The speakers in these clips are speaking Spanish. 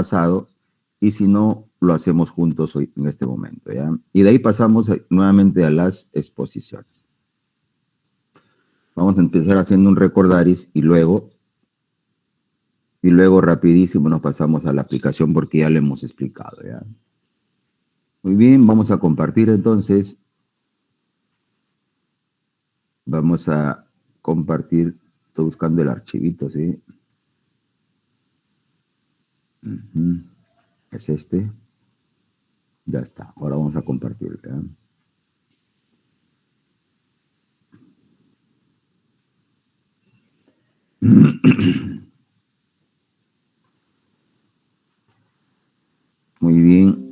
pasado, y si no, lo hacemos juntos hoy en este momento, ¿ya? Y de ahí pasamos nuevamente a las exposiciones. Vamos a empezar haciendo un recordaris y luego rapidísimo nos pasamos a la aplicación porque ya lo hemos explicado, ¿ya? Muy bien, vamos a compartir entonces. Vamos a compartir. Estoy buscando el archivito, ¿sí? Es este. Ya está. Ahora vamos a compartir, ¿ya? Muy bien.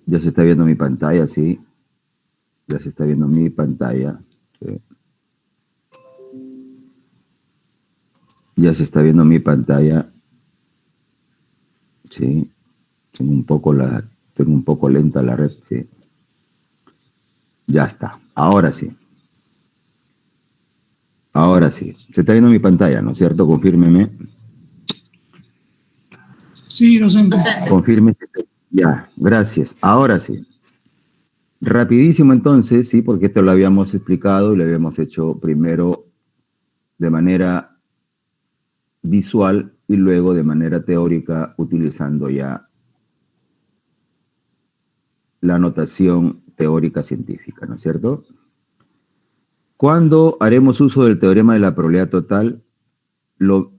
Ya se está viendo mi pantalla, ¿sí? Ya se está viendo mi pantalla. ¿Sí? Ya se está viendo mi pantalla. Sí. Tengo un poco lenta la red, sí. Ya está. Ahora sí. Ahora sí. Se está viendo mi pantalla, ¿no es cierto? Confírmeme. Sí, docente. Confirme. Ya, gracias. Ahora sí. Rapidísimo entonces, sí, porque esto lo habíamos explicado y lo habíamos hecho primero de manera visual y luego de manera teórica utilizando ya la notación teórica científica, ¿no es cierto? ¿Cuándo haremos uso del teorema de la probabilidad total? Lo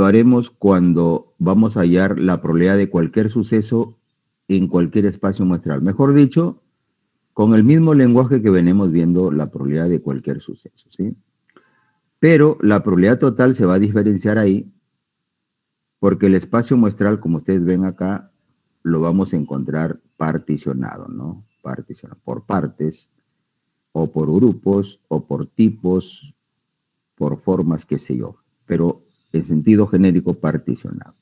haremos cuando vamos a hallar la probabilidad de cualquier suceso en cualquier espacio muestral. Mejor dicho, con el mismo lenguaje que venimos viendo la probabilidad de cualquier suceso, ¿sí? Pero la probabilidad total se va a diferenciar ahí porque el espacio muestral, como ustedes ven acá, lo vamos a encontrar particionado, ¿no? Particionado por partes, o por grupos, o por tipos, por formas, qué sé yo, pero en sentido genérico particionado.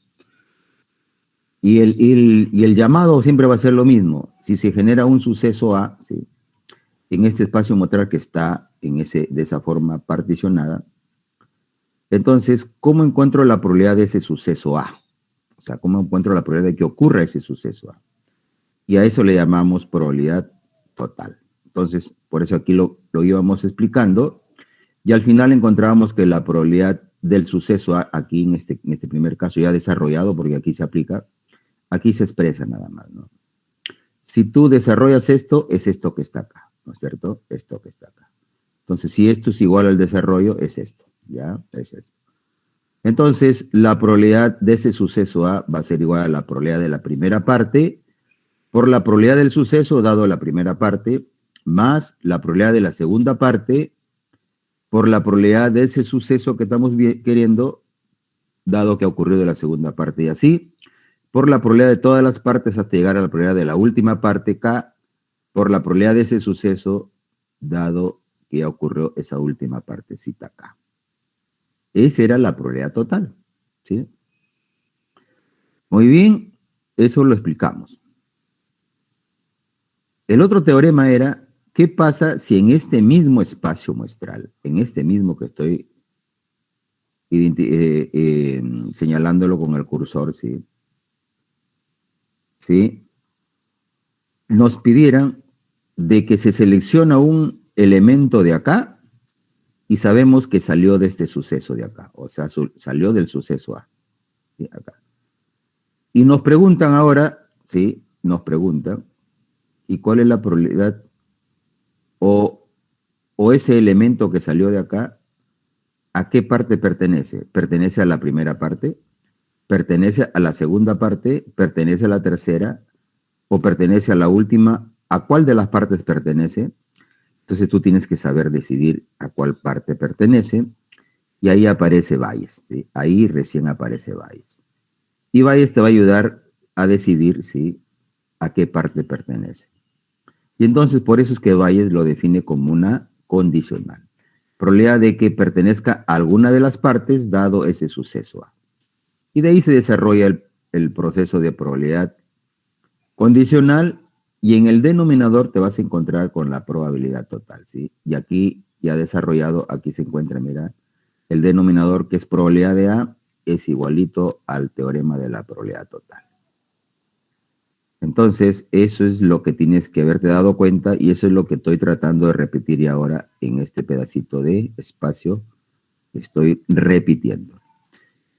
Y el llamado siempre va a ser lo mismo. Si se genera un suceso A, ¿sí?, en este espacio muestral que está de esa forma particionada, entonces, ¿cómo encuentro la probabilidad de ese suceso A? O sea, ¿cómo encuentro la probabilidad de que ocurra ese suceso A? Y a eso le llamamos probabilidad total. Entonces, por eso aquí lo íbamos explicando, y al final encontrábamos que la probabilidad del suceso A, aquí en este primer caso ya desarrollado, porque aquí se aplica, aquí se expresa nada más, ¿no? Si tú desarrollas esto, es esto que está acá, ¿no es cierto? Esto que está acá. Entonces, si esto es igual al desarrollo, es esto, ¿ya? Es esto. Entonces, la probabilidad de ese suceso A va a ser igual a la probabilidad de la primera parte por la probabilidad del suceso dado la primera parte, más la probabilidad de la segunda parte por la probabilidad de ese suceso que estamos queriendo, dado que ha ocurrido la segunda parte, y así, por la probabilidad de todas las partes hasta llegar a la probabilidad de la última parte, K, por la probabilidad de ese suceso, dado que ya ocurrió esa última partecita K. Esa era la probabilidad total, ¿sí? Muy bien, eso lo explicamos. El otro teorema era, ¿qué pasa si en este mismo espacio muestral, en este mismo que estoy señalándolo con el cursor, ¿sí?, ¿sí?, nos pidieran de que se selecciona un elemento de acá y sabemos que salió de este suceso de acá, o sea, salió del suceso A, ¿sí?, acá. Y nos preguntan ahora, ¿sí?, nos preguntan, ¿y cuál es la probabilidad o ese elemento que salió de acá, a qué parte pertenece? ¿Pertenece a la primera parte? ¿Pertenece a la segunda parte? ¿Pertenece a la tercera? ¿O pertenece a la última? ¿A cuál de las partes pertenece? Entonces tú tienes que saber decidir a cuál parte pertenece, y ahí aparece Bayes, ¿sí? Ahí recién aparece Bayes. Y Bayes te va a ayudar a decidir, ¿sí?, a qué parte pertenece. Y entonces por eso es que Bayes lo define como una condicional. Probabilidad de que pertenezca a alguna de las partes dado ese suceso A. Y de ahí se desarrolla el proceso de probabilidad condicional, y en el denominador te vas a encontrar con la probabilidad total, ¿sí? Y aquí ya desarrollado, aquí se encuentra, mira, el denominador que es probabilidad de A es igualito al teorema de la probabilidad total. Entonces, eso es lo que tienes que haberte dado cuenta y eso es lo que estoy tratando de repetir y ahora en este pedacito de espacio estoy repitiendo.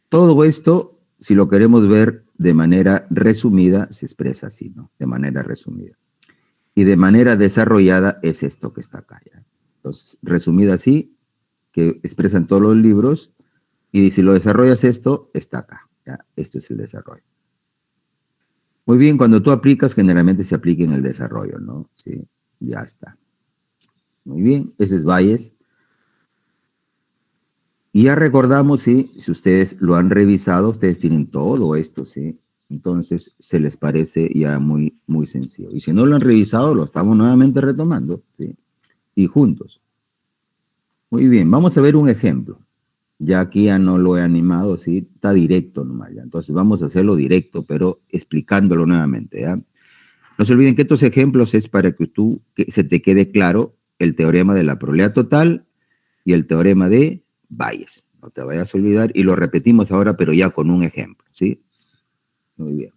Todo esto, si lo queremos ver de manera resumida, se expresa así, ¿no? De manera resumida. Y de manera desarrollada es esto que está acá, ¿ya? Entonces, resumida así, que expresan todos los libros, y si lo desarrollas esto, está acá, ¿ya? Esto es el desarrollo. Muy bien, cuando tú aplicas, generalmente se aplica en el desarrollo, ¿no? Sí, ya está. Muy bien, ese es Bayes. Y ya recordamos, ¿sí? Si ustedes lo han revisado, ustedes tienen todo esto, ¿sí? Entonces, se les parece ya muy, muy sencillo. Y si no lo han revisado, lo estamos nuevamente retomando, ¿sí? Y juntos. Muy bien, vamos a ver un ejemplo. Ya aquí ya no lo he animado, ¿sí? Está directo nomás, ya. Entonces, vamos a hacerlo directo, pero explicándolo nuevamente, ¿ya? No se olviden que estos ejemplos es para que se te quede claro el teorema de la probabilidad total y el teorema de Bayes. No te vayas a olvidar y lo repetimos ahora, pero ya con un ejemplo, ¿sí? Muy bien.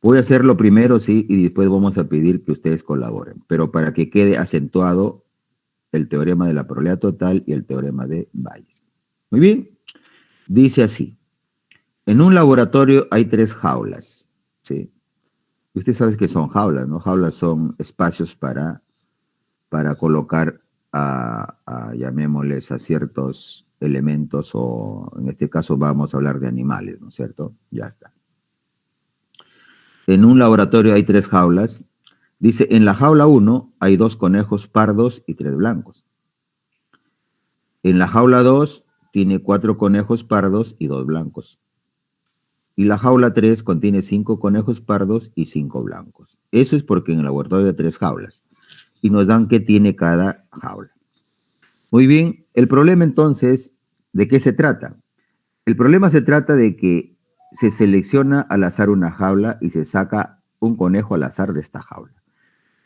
Voy a hacerlo primero, sí, y después vamos a pedir que ustedes colaboren, pero para que quede acentuado el teorema de la probabilidad total y el teorema de Bayes. Muy bien. Dice así. En un laboratorio hay 3 jaulas, ¿sí? Usted sabe que son jaulas, ¿no? Jaulas son espacios para colocar llamémosles a ciertos elementos o en este caso vamos a hablar de animales, ¿no es cierto? Ya está. En un laboratorio hay 3 jaulas. Dice, en la jaula 1 hay 2 conejos pardos y 3 blancos. En la jaula 2 tiene 4 conejos pardos y 2 blancos. Y la jaula 3 contiene 5 conejos pardos y 5 blancos. Eso es porque en el laboratorio hay 3 jaulas. Y nos dan qué tiene cada jaula. Muy bien, el problema entonces, ¿de qué se trata? El problema se trata de que se selecciona al azar una jaula y se saca un conejo al azar de esta jaula.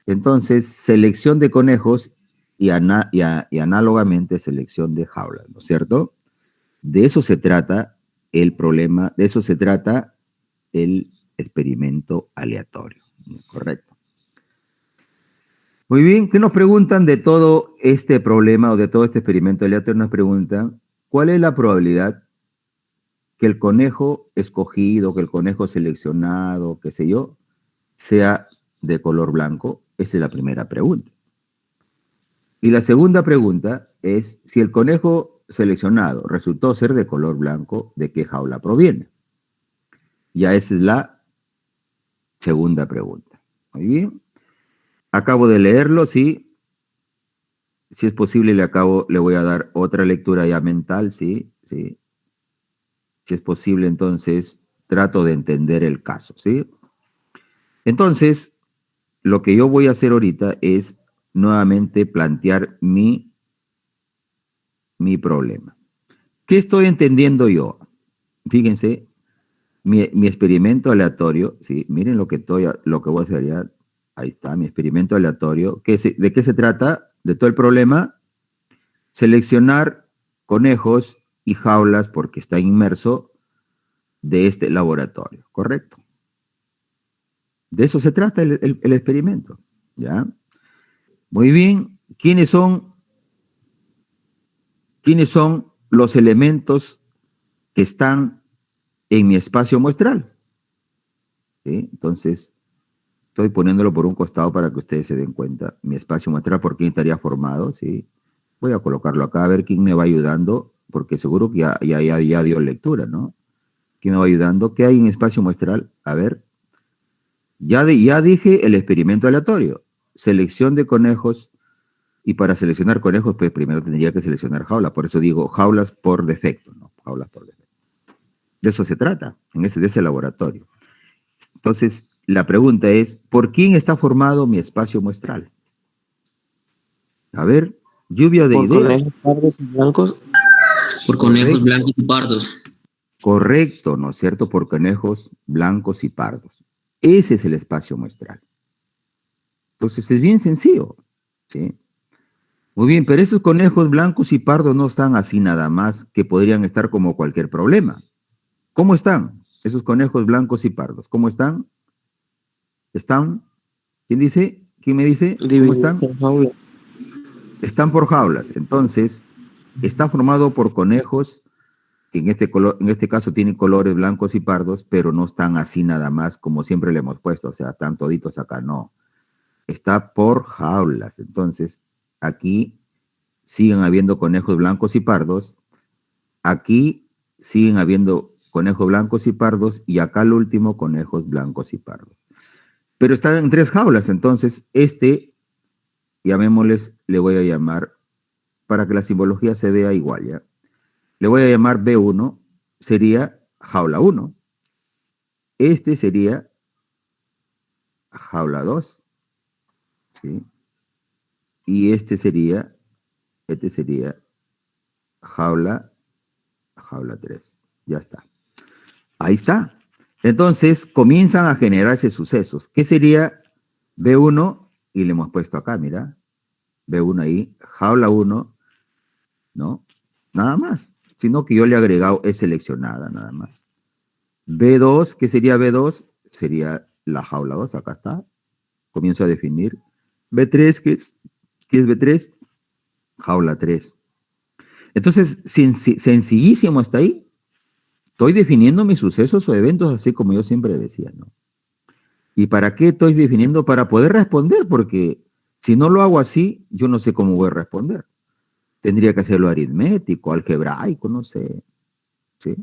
Entonces, selección de conejos y análogamente selección de jaulas, ¿no es cierto? De eso se trata el problema, de eso se trata el experimento aleatorio, ¿correcto? Muy bien, ¿qué nos preguntan de todo este problema o de todo este experimento aleatorio? Nos preguntan, ¿cuál es la probabilidad que el conejo escogido, que el conejo seleccionado, qué sé yo, sea de color blanco? Esa es la primera pregunta. Y la segunda pregunta es, si el conejo seleccionado resultó ser de color blanco, ¿de qué jaula proviene? Ya esa es la segunda pregunta. Muy bien. Acabo de leerlo, sí. Si es posible, le voy a dar otra lectura ya mental, sí, sí. Si es posible, entonces trato de entender el caso, ¿sí? Entonces, lo que yo voy a hacer ahorita es nuevamente plantear mi problema. ¿Qué estoy entendiendo yo? Fíjense, mi experimento aleatorio, ¿sí? Miren lo que voy a hacer ya. Ahí está, mi experimento aleatorio. ¿De qué se trata? De todo el problema. Seleccionar conejos y jaulas porque está inmerso de este laboratorio, ¿correcto? De eso se trata el experimento, ¿ya? Muy bien, ¿quiénes son los elementos que están en mi espacio muestral? ¿Sí? Entonces, estoy poniéndolo por un costado para que ustedes se den cuenta. Mi espacio muestral, ¿por quién estaría formado? ¿Sí? Voy a colocarlo acá a ver quién me va ayudando, porque seguro que ya dio lectura, ¿no? ¿Quién me va ayudando? ¿Qué hay en espacio muestral? A ver. Ya dije el experimento aleatorio. Selección de conejos. Y para seleccionar conejos, pues primero tendría que seleccionar jaulas. Por eso digo jaulas por defecto, ¿no? Jaulas por defecto. De eso se trata, de ese laboratorio. Entonces, la pregunta es, ¿por quién está formado mi espacio muestral? A ver, lluvia de ideas. Por conejos pardos y blancos. Por conejos blancos y pardos. Correcto, ¿no es cierto? Por conejos blancos y pardos. Ese es el espacio muestral. Entonces, es bien sencillo, ¿sí? Muy bien, pero esos conejos blancos y pardos no están así nada más, que podrían estar como cualquier problema. ¿Cómo están esos conejos blancos y pardos? ¿Cómo están? ¿Están? ¿Quién dice? ¿Quién me dice? ¿Cómo Divididos están? por jaula. Están por jaulas. Entonces, está formado por conejos que en este caso tienen colores blancos y pardos, pero no están así nada más como siempre le hemos puesto, o sea, están toditos acá, no. Está por jaulas. Entonces, aquí siguen habiendo conejos blancos y pardos, aquí siguen habiendo conejos blancos y pardos, y acá el último, conejos blancos y pardos. Pero están en 3 jaulas, entonces llamémosles, le voy a llamar, para que la simbología se vea igual, ¿ya? Le voy a llamar B1, sería jaula 1. Este sería jaula 2, ¿sí? Y este sería jaula 3. Ya está. Ahí está. Entonces comienzan a generarse sucesos. ¿Qué sería B1? Y le hemos puesto acá, mira. B1 ahí, jaula 1, ¿no? Nada más. Sino que yo le he agregado es seleccionada, nada más. B2, ¿qué sería B2? Sería la jaula 2, acá está. Comienzo a definir. B3, ¿qué es B3? Jaula 3. Entonces, sencillísimo hasta ahí. Estoy definiendo mis sucesos o eventos así como yo siempre decía, ¿no? ¿Y para qué estoy definiendo? Para poder responder, porque si no lo hago así, yo no sé cómo voy a responder. Tendría que hacerlo aritmético, algebraico, no sé. ¿Sí?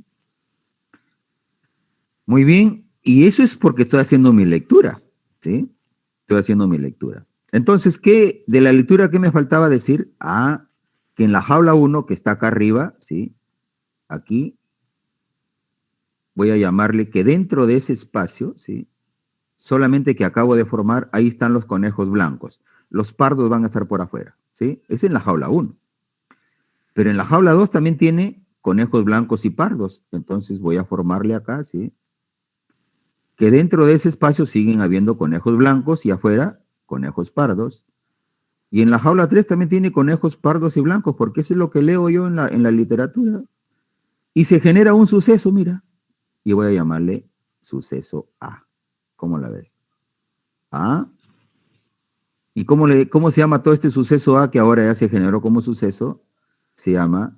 Muy bien, y eso es porque estoy haciendo mi lectura, ¿sí? Estoy haciendo mi lectura. Entonces, ¿qué de la lectura qué me faltaba decir? Ah, que en la jaula 1, que está acá arriba, ¿sí? Aquí, voy a llamarle que dentro de ese espacio, ¿sí? Solamente que acabo de formar, ahí están los conejos blancos. Los pardos van a estar por afuera, ¿sí? Es en la jaula 1. Pero en la jaula 2 también tiene conejos blancos y pardos. Entonces voy a formarle acá, ¿sí? Que dentro de ese espacio siguen habiendo conejos blancos y afuera conejos pardos. Y en la jaula 3 también tiene conejos pardos y blancos, porque eso es lo que leo yo en la literatura. Y se genera un suceso, mira. Y voy a llamarle suceso A. ¿Cómo la ves? A. ¿Y cómo se llama todo este suceso A que ahora ya se generó como suceso? Se llama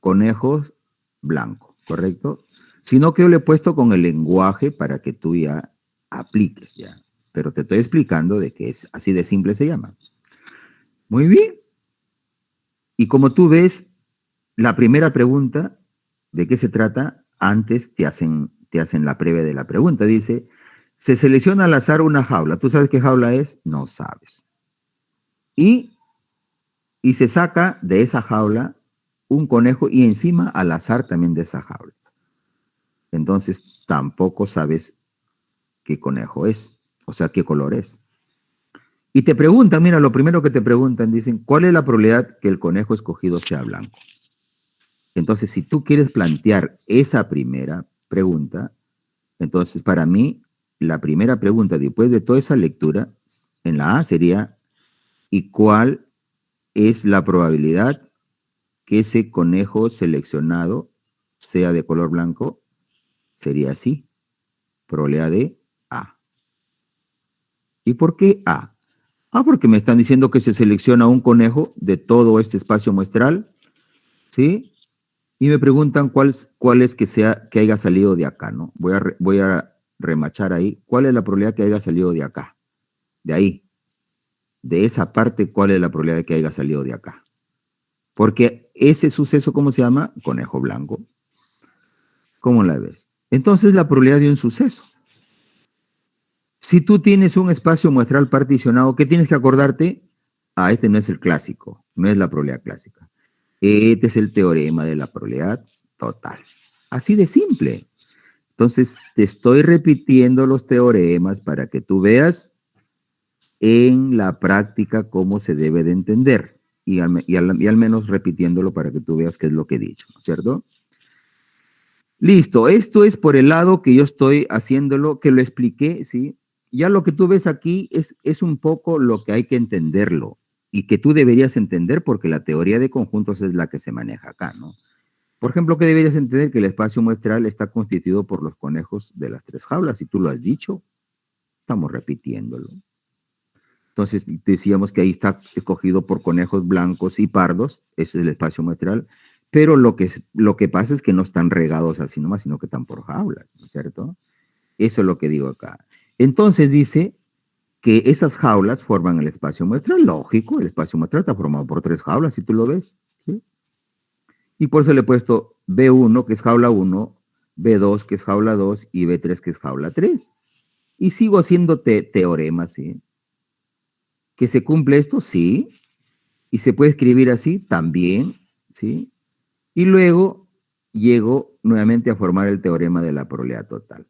conejos blancos, ¿correcto? Sino que yo le he puesto con el lenguaje para que tú ya apliques ya. Pero te estoy explicando de que es así de simple se llama. Muy bien. Y como tú ves, la primera pregunta, ¿de qué se trata? Antes te hacen la previa de la pregunta. Dice, se selecciona al azar una jaula. ¿Tú sabes qué jaula es? No sabes. Y se saca de esa jaula un conejo y encima al azar también de esa jaula. Entonces tampoco sabes qué conejo es, o sea, qué color es. Y te preguntan, mira, lo primero que te preguntan, dicen, ¿cuál es la probabilidad que el conejo escogido sea blanco? Entonces, si tú quieres plantear esa primera pregunta, entonces para mí, la primera pregunta después de toda esa lectura, en la A sería, ¿y cuál es la probabilidad que ese conejo seleccionado sea de color blanco? Sería así, probabilidad de A. ¿Y por qué A? Porque me están diciendo que se selecciona un conejo de todo este espacio muestral, ¿sí? Y me preguntan cuál es que haya salido de acá, ¿no? Voy a remachar ahí. ¿Cuál es la probabilidad que haya salido de acá? De ahí. De esa parte, ¿cuál es la probabilidad de que haya salido de acá? Porque ese suceso, ¿cómo se llama? Conejo blanco. ¿Cómo la ves? Entonces, la probabilidad de un suceso. Si tú tienes un espacio muestral particionado, ¿qué tienes que acordarte? Este no es el clásico, no es la probabilidad clásica. Este es el teorema de la probabilidad total. Así de simple. Entonces, te estoy repitiendo los teoremas para que tú veas en la práctica cómo se debe de entender. Y al menos repitiéndolo para que tú veas qué es lo que he dicho, ¿no es cierto? Listo, esto es por el lado que yo estoy haciéndolo, que lo expliqué, ¿sí? Ya lo que tú ves aquí es un poco lo que hay que entenderlo y que tú deberías entender porque la teoría de conjuntos es la que se maneja acá, ¿no? Por ejemplo, que deberías entender que el espacio muestral está constituido por los conejos de las 3 jaulas, y tú lo has dicho. estamos repitiéndolo. Entonces decíamos que ahí está escogido por conejos blancos y pardos, ese es el espacio muestral, pero lo que pasa es que no están regados así nomás, sino que están por jaulas, ¿no es cierto? Eso es lo que digo acá. Entonces dice que esas jaulas forman el espacio muestral, lógico, el espacio muestral está formado por 3 jaulas, si tú lo ves, ¿sí? Y por eso le he puesto B1, que es jaula 1, B2, que es jaula 2, y B3, que es jaula 3. Y sigo haciendo teoremas, ¿sí? ¿Que se cumple esto? Sí. Y se puede escribir así también, ¿sí? Y luego llego nuevamente a formar el teorema de la probabilidad total.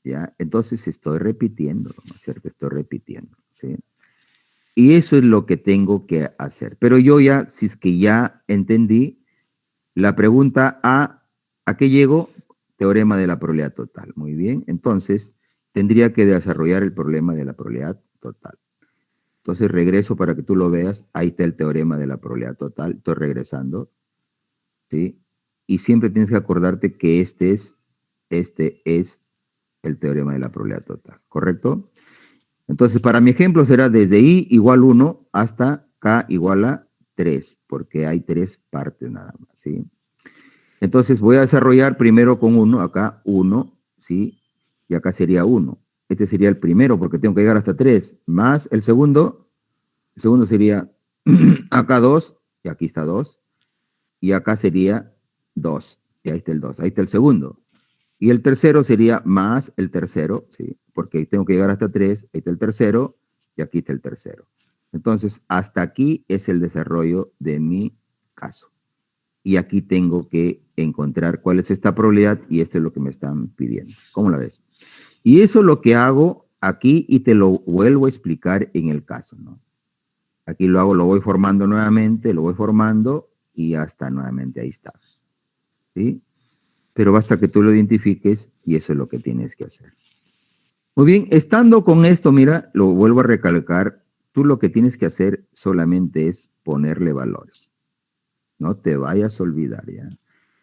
¿Ya? Entonces estoy repitiendo, ¿no es cierto? Estoy repitiendo, ¿sí? Y eso es lo que tengo que hacer. Pero yo ya, si es que ya entendí, la pregunta ¿a qué llego? Teorema de la probabilidad total. Muy bien. Entonces, tendría que desarrollar el problema de la probabilidad total. Entonces, regreso para que tú lo veas. Ahí está el teorema de la probabilidad total. Estoy regresando, ¿sí? Y siempre tienes que acordarte que este es el teorema de la probabilidad total, ¿correcto? Entonces, para mi ejemplo será desde I igual 1 hasta K igual a 3, porque hay 3 partes nada más, ¿sí? Entonces, voy a desarrollar primero con 1, acá 1, ¿sí? Y acá sería 1. Este sería el primero, porque tengo que llegar hasta 3, más el segundo sería acá 2, y aquí está 2, y acá sería 2, y ahí está el 2, ahí está el segundo. Y el tercero sería más el tercero, ¿sí? Porque tengo que llegar hasta 3, ahí está el tercero, y aquí está el tercero. Entonces, hasta aquí es el desarrollo de mi caso. Y aquí tengo que encontrar cuál es esta probabilidad, y esto es lo que me están pidiendo. ¿Cómo la ves? Y eso es lo que hago aquí, y te lo vuelvo a explicar en el caso, ¿no? Aquí lo hago, lo voy formando nuevamente, lo voy formando, y hasta nuevamente ahí está. ¿Sí? Pero basta que tú lo identifiques y eso es lo que tienes que hacer. Muy bien, estando con esto, mira, lo vuelvo a recalcar, tú lo que tienes que hacer solamente es ponerle valores. No te vayas a olvidar, ¿ya?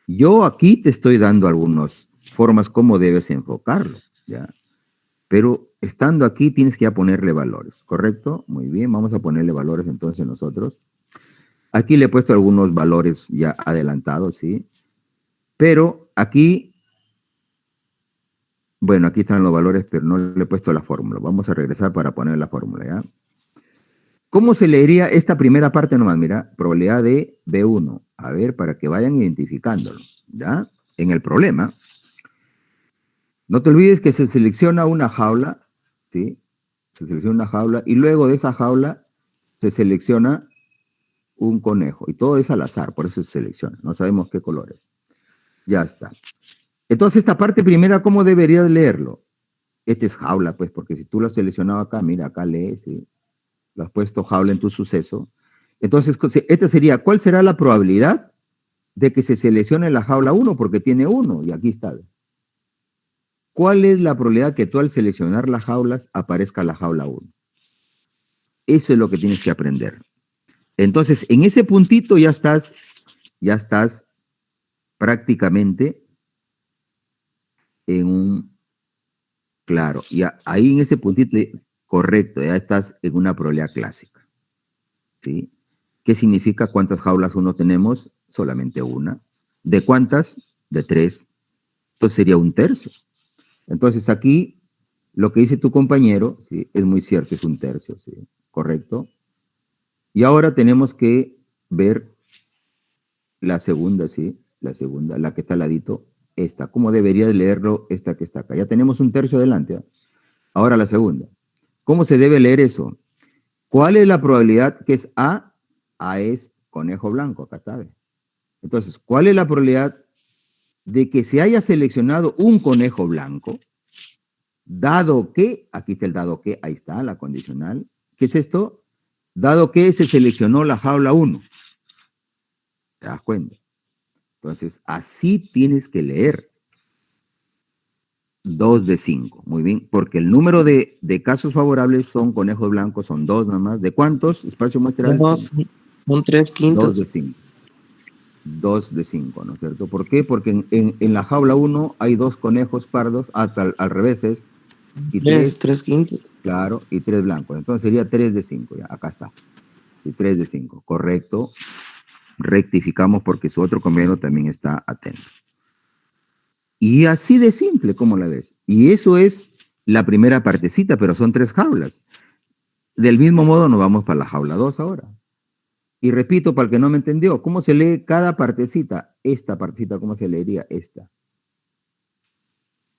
Yo aquí te estoy dando algunas formas cómo debes enfocarlo, ¿ya? Pero estando aquí tienes que ya ponerle valores, ¿correcto? Muy bien, vamos a ponerle valores entonces nosotros. Aquí le he puesto algunos valores ya adelantados, ¿sí? Pero aquí, bueno, aquí están los valores, pero no le he puesto la fórmula. Vamos a regresar para poner la fórmula, ¿ya? ¿Cómo se leería esta primera parte nomás? Mira, probabilidad de B1. A ver, para que vayan identificándolo, ¿ya? En el problema. No te olvides que se selecciona una jaula, ¿sí? Se selecciona una jaula y luego de esa jaula se selecciona un conejo. Y todo es al azar, por eso se selecciona. No sabemos qué colores. Ya está. Entonces, esta parte primera, ¿cómo deberías leerlo? Este es jaula, pues, porque si tú lo has seleccionado acá, mira, acá lees, ¿sí? Lo has puesto jaula en tu suceso. Entonces, esta sería, ¿cuál será la probabilidad de que se seleccione la jaula 1? Porque tiene 1, y aquí está. ¿Cuál es la probabilidad que tú al seleccionar las jaulas aparezca la jaula 1? Eso es lo que tienes que aprender. Entonces, en ese puntito ya estás prácticamente en un, claro, ya ahí en ese puntito, correcto, ya estás en una probabilidad clásica, ¿sí? ¿Qué significa cuántas jaulas 1 tenemos? Solamente una. ¿De cuántas? De 3. Entonces sería 1/3. Entonces aquí, lo que dice tu compañero, ¿sí? Es muy cierto, es 1/3, ¿sí? Correcto. Y ahora tenemos que ver la segunda, ¿sí? La segunda, la que está al ladito, esta. ¿Cómo deberías leerlo esta que está acá? Ya tenemos 1/3 adelante, ¿eh? Ahora la segunda. ¿Cómo se debe leer eso? ¿Cuál es la probabilidad que es A? A es conejo blanco, acá está. Entonces, ¿cuál es la probabilidad de que se haya seleccionado un conejo blanco? Dado que, aquí está el dado que, ahí está la condicional. ¿Qué es esto? Dado que se seleccionó la jaula 1. ¿Te das cuenta? Entonces, así tienes que leer. 2 de 5. Muy bien, porque el número de casos favorables son conejos blancos, son 2 nada más. ¿De cuántos? Espacio muestral. Son 3 quintos. 2 de 5. 2 de 5, ¿no es cierto? ¿Por qué? Porque en la jaula 1 hay 2 conejos pardos, al revés es Y 3 quintos. Claro, y 3 blancos. Entonces sería 3 de 5, ya, acá está. Y 3 de 5, correcto. Rectificamos porque su otro compañero también está atento. Y así de simple, ¿cómo la ves? Y eso es la primera partecita, pero son 3 jaulas. Del mismo modo nos vamos para la jaula 2 ahora. Y repito, para el que no me entendió, ¿cómo se lee cada partecita? Esta partecita, ¿cómo se leería? Esta.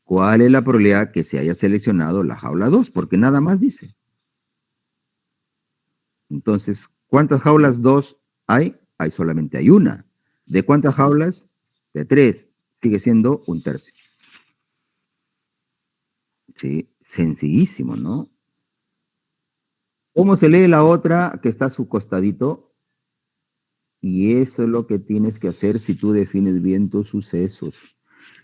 ¿Cuál es la probabilidad que se haya seleccionado la jaula 2? Porque nada más dice. Entonces, ¿cuántas jaulas 2 hay? Solamente hay una. ¿De cuántas jaulas? De 3. Sigue siendo un tercio. Sí, sencillísimo, ¿no? ¿Cómo se lee la otra que está a su costadito? Y eso es lo que tienes que hacer si tú defines bien tus sucesos.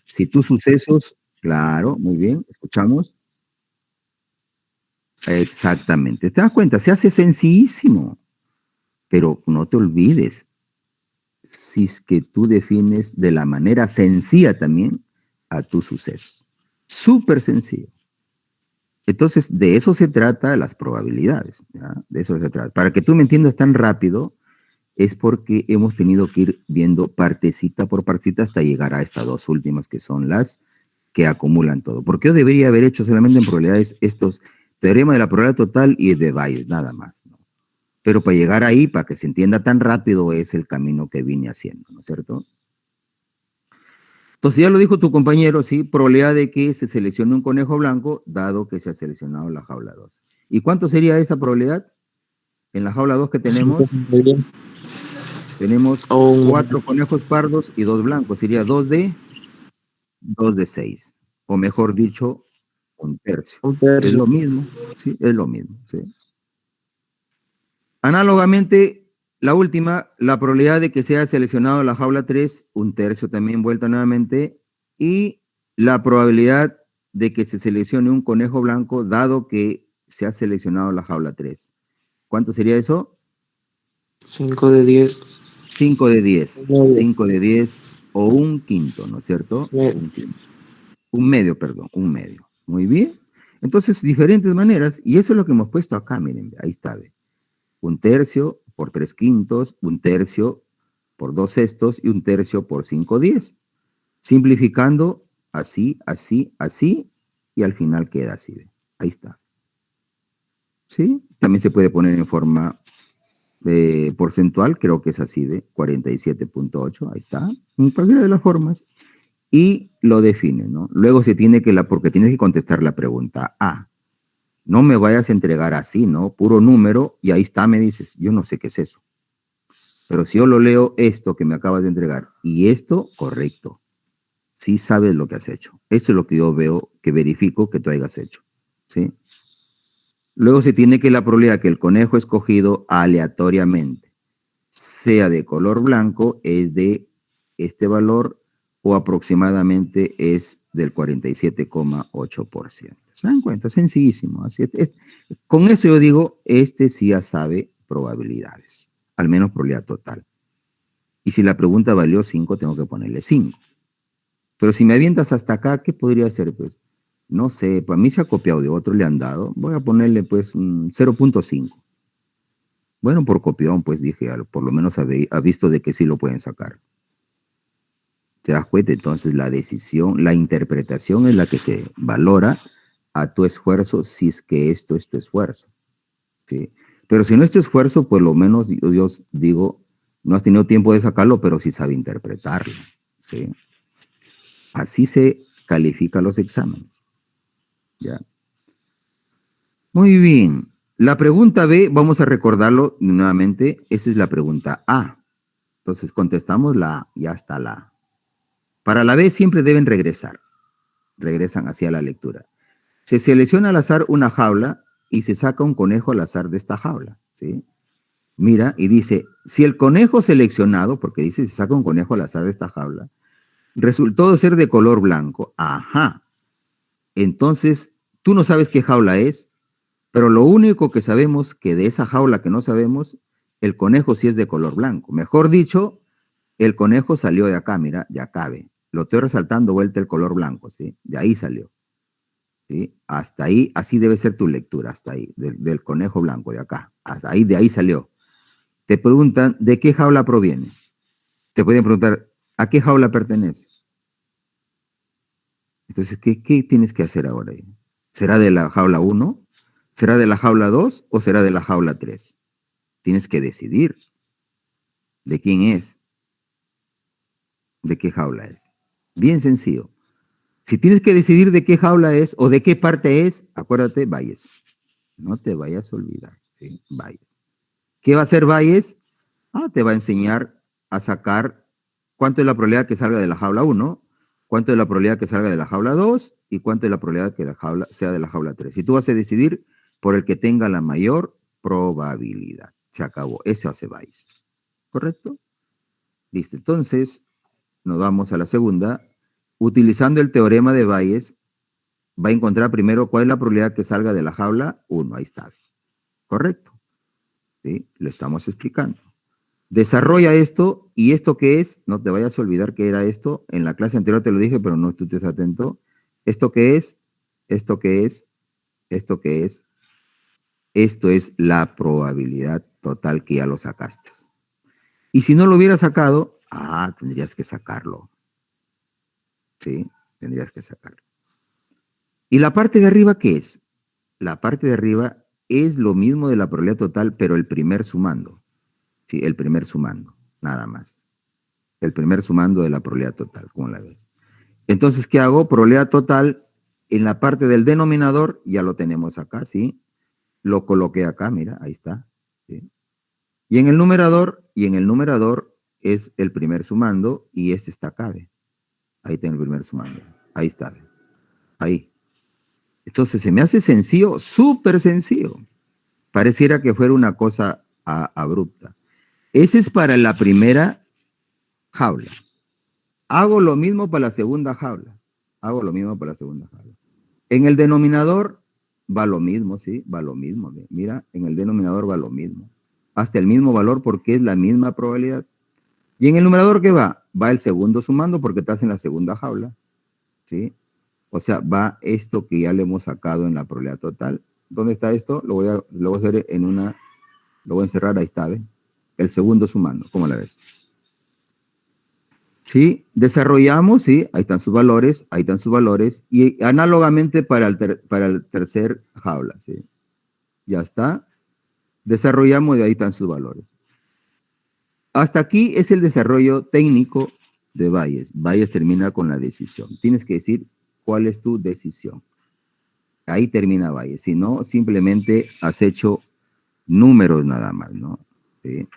Si tus sucesos, claro, muy bien, escuchamos. Exactamente. ¿Te das cuenta? Se hace sencillísimo. Pero no te olvides, si es que tú defines de la manera sencilla también a tus sucesos. Súper sencillo. Entonces, de eso se trata las probabilidades, ¿ya? De eso se trata. Para que tú me entiendas tan rápido, es porque hemos tenido que ir viendo partecita por partecita hasta llegar a estas dos últimas, que son las que acumulan todo. Porque yo debería haber hecho solamente en probabilidades estos teorema de la probabilidad total y de Bayes, nada más, ¿no? Pero para llegar ahí, para que se entienda tan rápido, es el camino que vine haciendo, ¿no es cierto? Entonces ya lo dijo tu compañero, ¿sí? Probabilidad de que se seleccione un conejo blanco, dado que se ha seleccionado la jaula 2. ¿Y cuánto sería esa probabilidad? En la jaula 2 que tenemos, tenemos 4 conejos pardos y 2 blancos. Sería 2 de 6. O mejor dicho, un tercio. Es lo mismo, ¿sí? Es lo mismo, ¿sí? Análogamente, la última, la probabilidad de que sea seleccionado la jaula 3, un tercio también vuelta nuevamente, y la probabilidad de que se seleccione un conejo blanco, dado que se ha seleccionado la jaula 3. ¿Cuánto sería eso? 5 de 10. 5 de 10. 5 de 10 o un quinto, ¿no es cierto? Un quinto. Un medio, perdón, un medio. Muy bien. Entonces, diferentes maneras, y eso es lo que hemos puesto acá, miren, ahí está, ¿ve? Un tercio por 3 quintos, un tercio por 2 sextos y un tercio por 5/10. Simplificando así, así, así, y al final queda así, ¿ve? Ahí está. ¿Sí? También se puede poner en forma porcentual, creo que es así, ¿ve? 47.8, ahí está, en cualquiera de las formas. Y lo define, ¿no? Luego se tiene que, porque tienes que contestar la pregunta A. No me vayas a entregar así, ¿no? Puro número, y ahí está, me dices, yo no sé qué es eso. Pero si yo lo leo esto que me acabas de entregar, y esto, correcto. Sí sabes lo que has hecho. Eso es lo que yo veo, que verifico que tú hayas hecho, ¿sí? Luego se tiene que la probabilidad que el conejo escogido aleatoriamente sea de color blanco es de este valor o aproximadamente es del 47,8%. ¿Se dan cuenta? Sencillísimo. Así con eso yo digo, este sí ya sabe probabilidades, al menos probabilidad total. Y si la pregunta valió 5, tengo que ponerle 5. Pero si me avientas hasta acá, ¿qué podría ser? Pues, no sé, para mí se ha copiado de otro, le han dado. Voy a ponerle pues 0.5. Bueno, por copión, pues dije, por lo menos ha visto de que sí lo pueden sacar. ¿Te das cuenta? Entonces la decisión, la interpretación es la que se valora a tu esfuerzo, si es que esto es tu esfuerzo, ¿sí? Pero si no es tu esfuerzo, pues lo menos yo digo, no has tenido tiempo de sacarlo, pero sí sabe interpretarlo, ¿sí? Así se califican los exámenes, ¿ya? Muy bien. La pregunta B, vamos a recordarlo nuevamente, esa es la pregunta A. Entonces contestamos la A, ya está la A. Para la B siempre deben regresar. Regresan hacia la lectura. Se selecciona al azar una jaula y se saca un conejo al azar de esta jaula, ¿sí? Mira, y dice, si el conejo seleccionado, porque dice se saca un conejo al azar de esta jaula, resultó ser de color blanco, ajá. Entonces, tú no sabes qué jaula es, pero lo único que sabemos que de esa jaula que no sabemos, el conejo sí es de color blanco. Mejor dicho, el conejo salió de acá, mira, de acá ve. Lo estoy resaltando vuelta el color blanco, ¿sí? De ahí salió. ¿Sí? Hasta ahí, así debe ser tu lectura, hasta ahí, del conejo blanco de acá. Hasta ahí, de ahí salió. Te preguntan, ¿de qué jaula proviene? Te pueden preguntar, ¿a qué jaula pertenece? Entonces, ¿qué tienes que hacer ahora? ¿Será de la jaula 1? ¿Será de la jaula 2? ¿O será de la jaula 3? Tienes que decidir de quién es, de qué jaula es. Bien sencillo. Si tienes que decidir de qué jaula es o de qué parte es, acuérdate, Bayes. No te vayas a olvidar, ¿sí? Bayes. ¿Qué va a hacer Bayes? Te va a enseñar a sacar cuánto es la probabilidad que salga de la jaula 1, cuánto es la probabilidad que salga de la jaula 2 y cuánto es la probabilidad que la jaula sea de la jaula 3. Y tú vas a decidir por el que tenga la mayor probabilidad. Se acabó. Eso hace Bayes. ¿Correcto? Listo. Entonces, nos vamos a la segunda. Utilizando el teorema de Bayes, va a encontrar primero cuál es la probabilidad que salga de la jaula 1. Ahí está. ¿Correcto? ¿Sí? Lo estamos explicando. Desarrolla esto, y esto qué es, no te vayas a olvidar que era esto, en la clase anterior te lo dije, pero no estuviste atento. Esto qué es, esto qué es, esto qué es, esto es la probabilidad total que ya lo sacaste. Y si no lo hubieras sacado, tendrías que sacarlo. ¿Sí? Tendrías que sacarlo. ¿Y la parte de arriba qué es? La parte de arriba es lo mismo de la probabilidad total, pero el primer sumando. Sí, el primer sumando, nada más. El primer sumando de la probabilidad total, ¿cómo la ves? Entonces, ¿qué hago? Probabilidad total en la parte del denominador, ya lo tenemos acá, ¿sí? Lo coloqué acá, mira, ahí está. ¿Sí? Y en el numerador es el primer sumando y este está acá, ¿ve? Ahí tengo el primer sumando. Ahí está, ¿ve? Ahí. Entonces, se me hace sencillo, súper sencillo. Pareciera que fuera una cosa abrupta. Ese es para la primera jaula. Hago lo mismo para la segunda jaula. Hago lo mismo para la segunda jaula. En el denominador va lo mismo, ¿sí? Va lo mismo. Mira, en el denominador va lo mismo. Hasta el mismo valor porque es la misma probabilidad. ¿Y en el numerador qué va? Va el segundo sumando porque estás en la segunda jaula, ¿sí? O sea, va esto que ya le hemos sacado en la probabilidad total. ¿Dónde está esto? Lo voy a hacer en una, lo voy a encerrar, ahí está, ¿ves? El segundo sumando, ¿cómo la ves? Sí, desarrollamos, sí, ahí están sus valores, y análogamente para el tercer jaula, sí. Ya está. Desarrollamos y ahí están sus valores. Hasta aquí es el desarrollo técnico de Bayes. Bayes termina con la decisión. Tienes que decir cuál es tu decisión. Ahí termina Bayes. Si no, simplemente has hecho números nada más, ¿no? ¿Sí?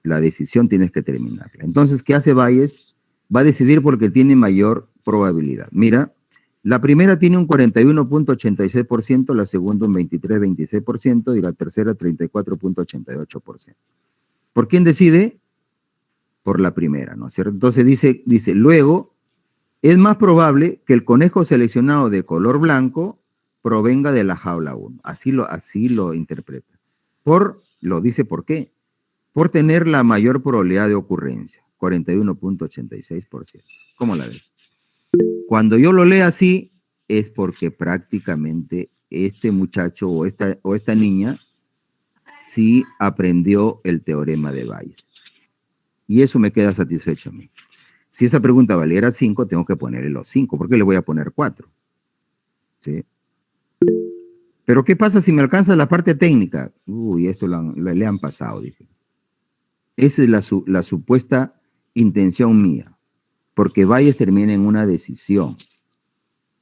La decisión tienes que terminarla. Entonces, ¿qué hace Bayes? Va a decidir porque tiene mayor probabilidad. Mira, la primera tiene un 41.86%, la segunda un 23.26% y la tercera 34.88%. ¿Por quién decide? Por la primera, ¿no es cierto? Entonces dice, luego, es más probable que el conejo seleccionado de color blanco provenga de la jaula 1. Así lo interpreta. Lo dice por qué. Por tener la mayor probabilidad de ocurrencia, 41.86%. ¿Cómo la ves? Cuando yo lo leo así, es porque prácticamente este muchacho o esta niña sí aprendió el teorema de Bayes. Y eso me queda satisfecho a mí. Si esa pregunta valiera 5, tengo que ponerle los 5. ¿Por qué le voy a poner 4? ¿Sí? Pero ¿qué pasa si me alcanza la parte técnica? Uy, esto le han pasado, dije. Esa es la supuesta intención mía. Porque Bayes termina en una decisión.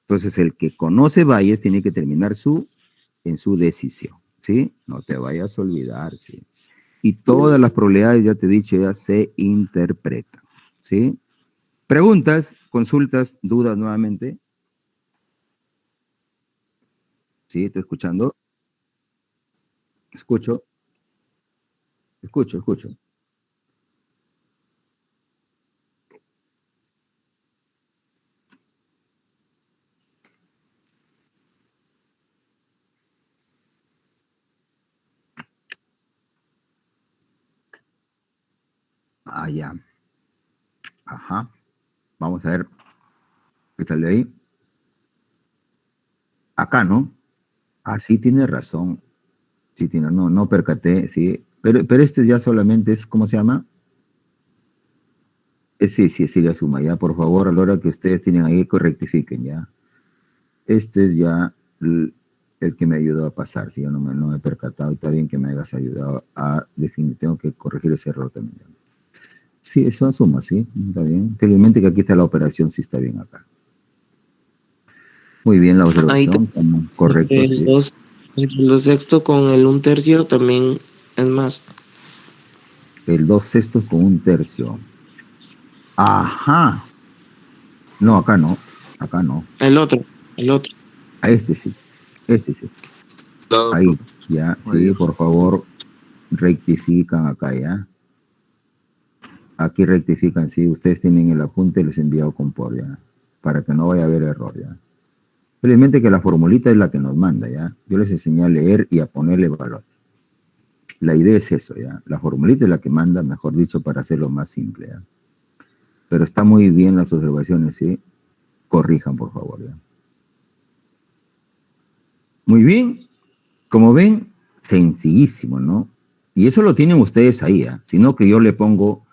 Entonces, el que conoce Bayes tiene que terminar en su decisión. ¿Sí? No te vayas a olvidar, ¿sí? Y todas las probabilidades, ya te he dicho, ya se interpretan. ¿Sí? Preguntas, consultas, dudas nuevamente. ¿Sí? ¿Estoy escuchando? Escucho. Escucho. Ya. Ajá. Vamos a ver qué sale ahí. Acá, ¿no? Ah, sí, tiene razón. Sí, tiene, no percaté, sí. Pero esto ya solamente es, ¿cómo se llama? Sí, la suma, ya, por favor, a la hora que ustedes tienen ahí, rectifiquen, ya. Este es ya el que me ayudó a pasar, si yo no me he percatado, y está bien que me hayas ayudado a definir, tengo que corregir ese error también. Ya. Sí, eso suma, sí, está bien. Felizmente que aquí está la operación, sí está bien acá. Muy bien la Ahí observación, correcto, sí. el sexto con el 1/3 también es más. El 2/6 con 1/3. Ajá. No, acá no. Acá no. El otro. A este sí. Este sí. Claro, Ahí, profe. ya, Muy sí, bien. por favor, rectifican acá, ya. Aquí rectifican, sí, ustedes tienen el apunte, les he enviado con por, ya, para que no vaya a haber error, ya. Felizmente que la formulita es la que nos manda, ya. Yo les enseñé a leer y a ponerle valores. La idea es eso, ya. La formulita es la que manda, mejor dicho, para hacerlo más simple, ya. Pero está muy bien las observaciones, sí. Corrijan, por favor, ya. Muy bien. Como ven, sencillísimo, ¿no? Y eso lo tienen ustedes ahí, ¿eh? Sino que yo le pongo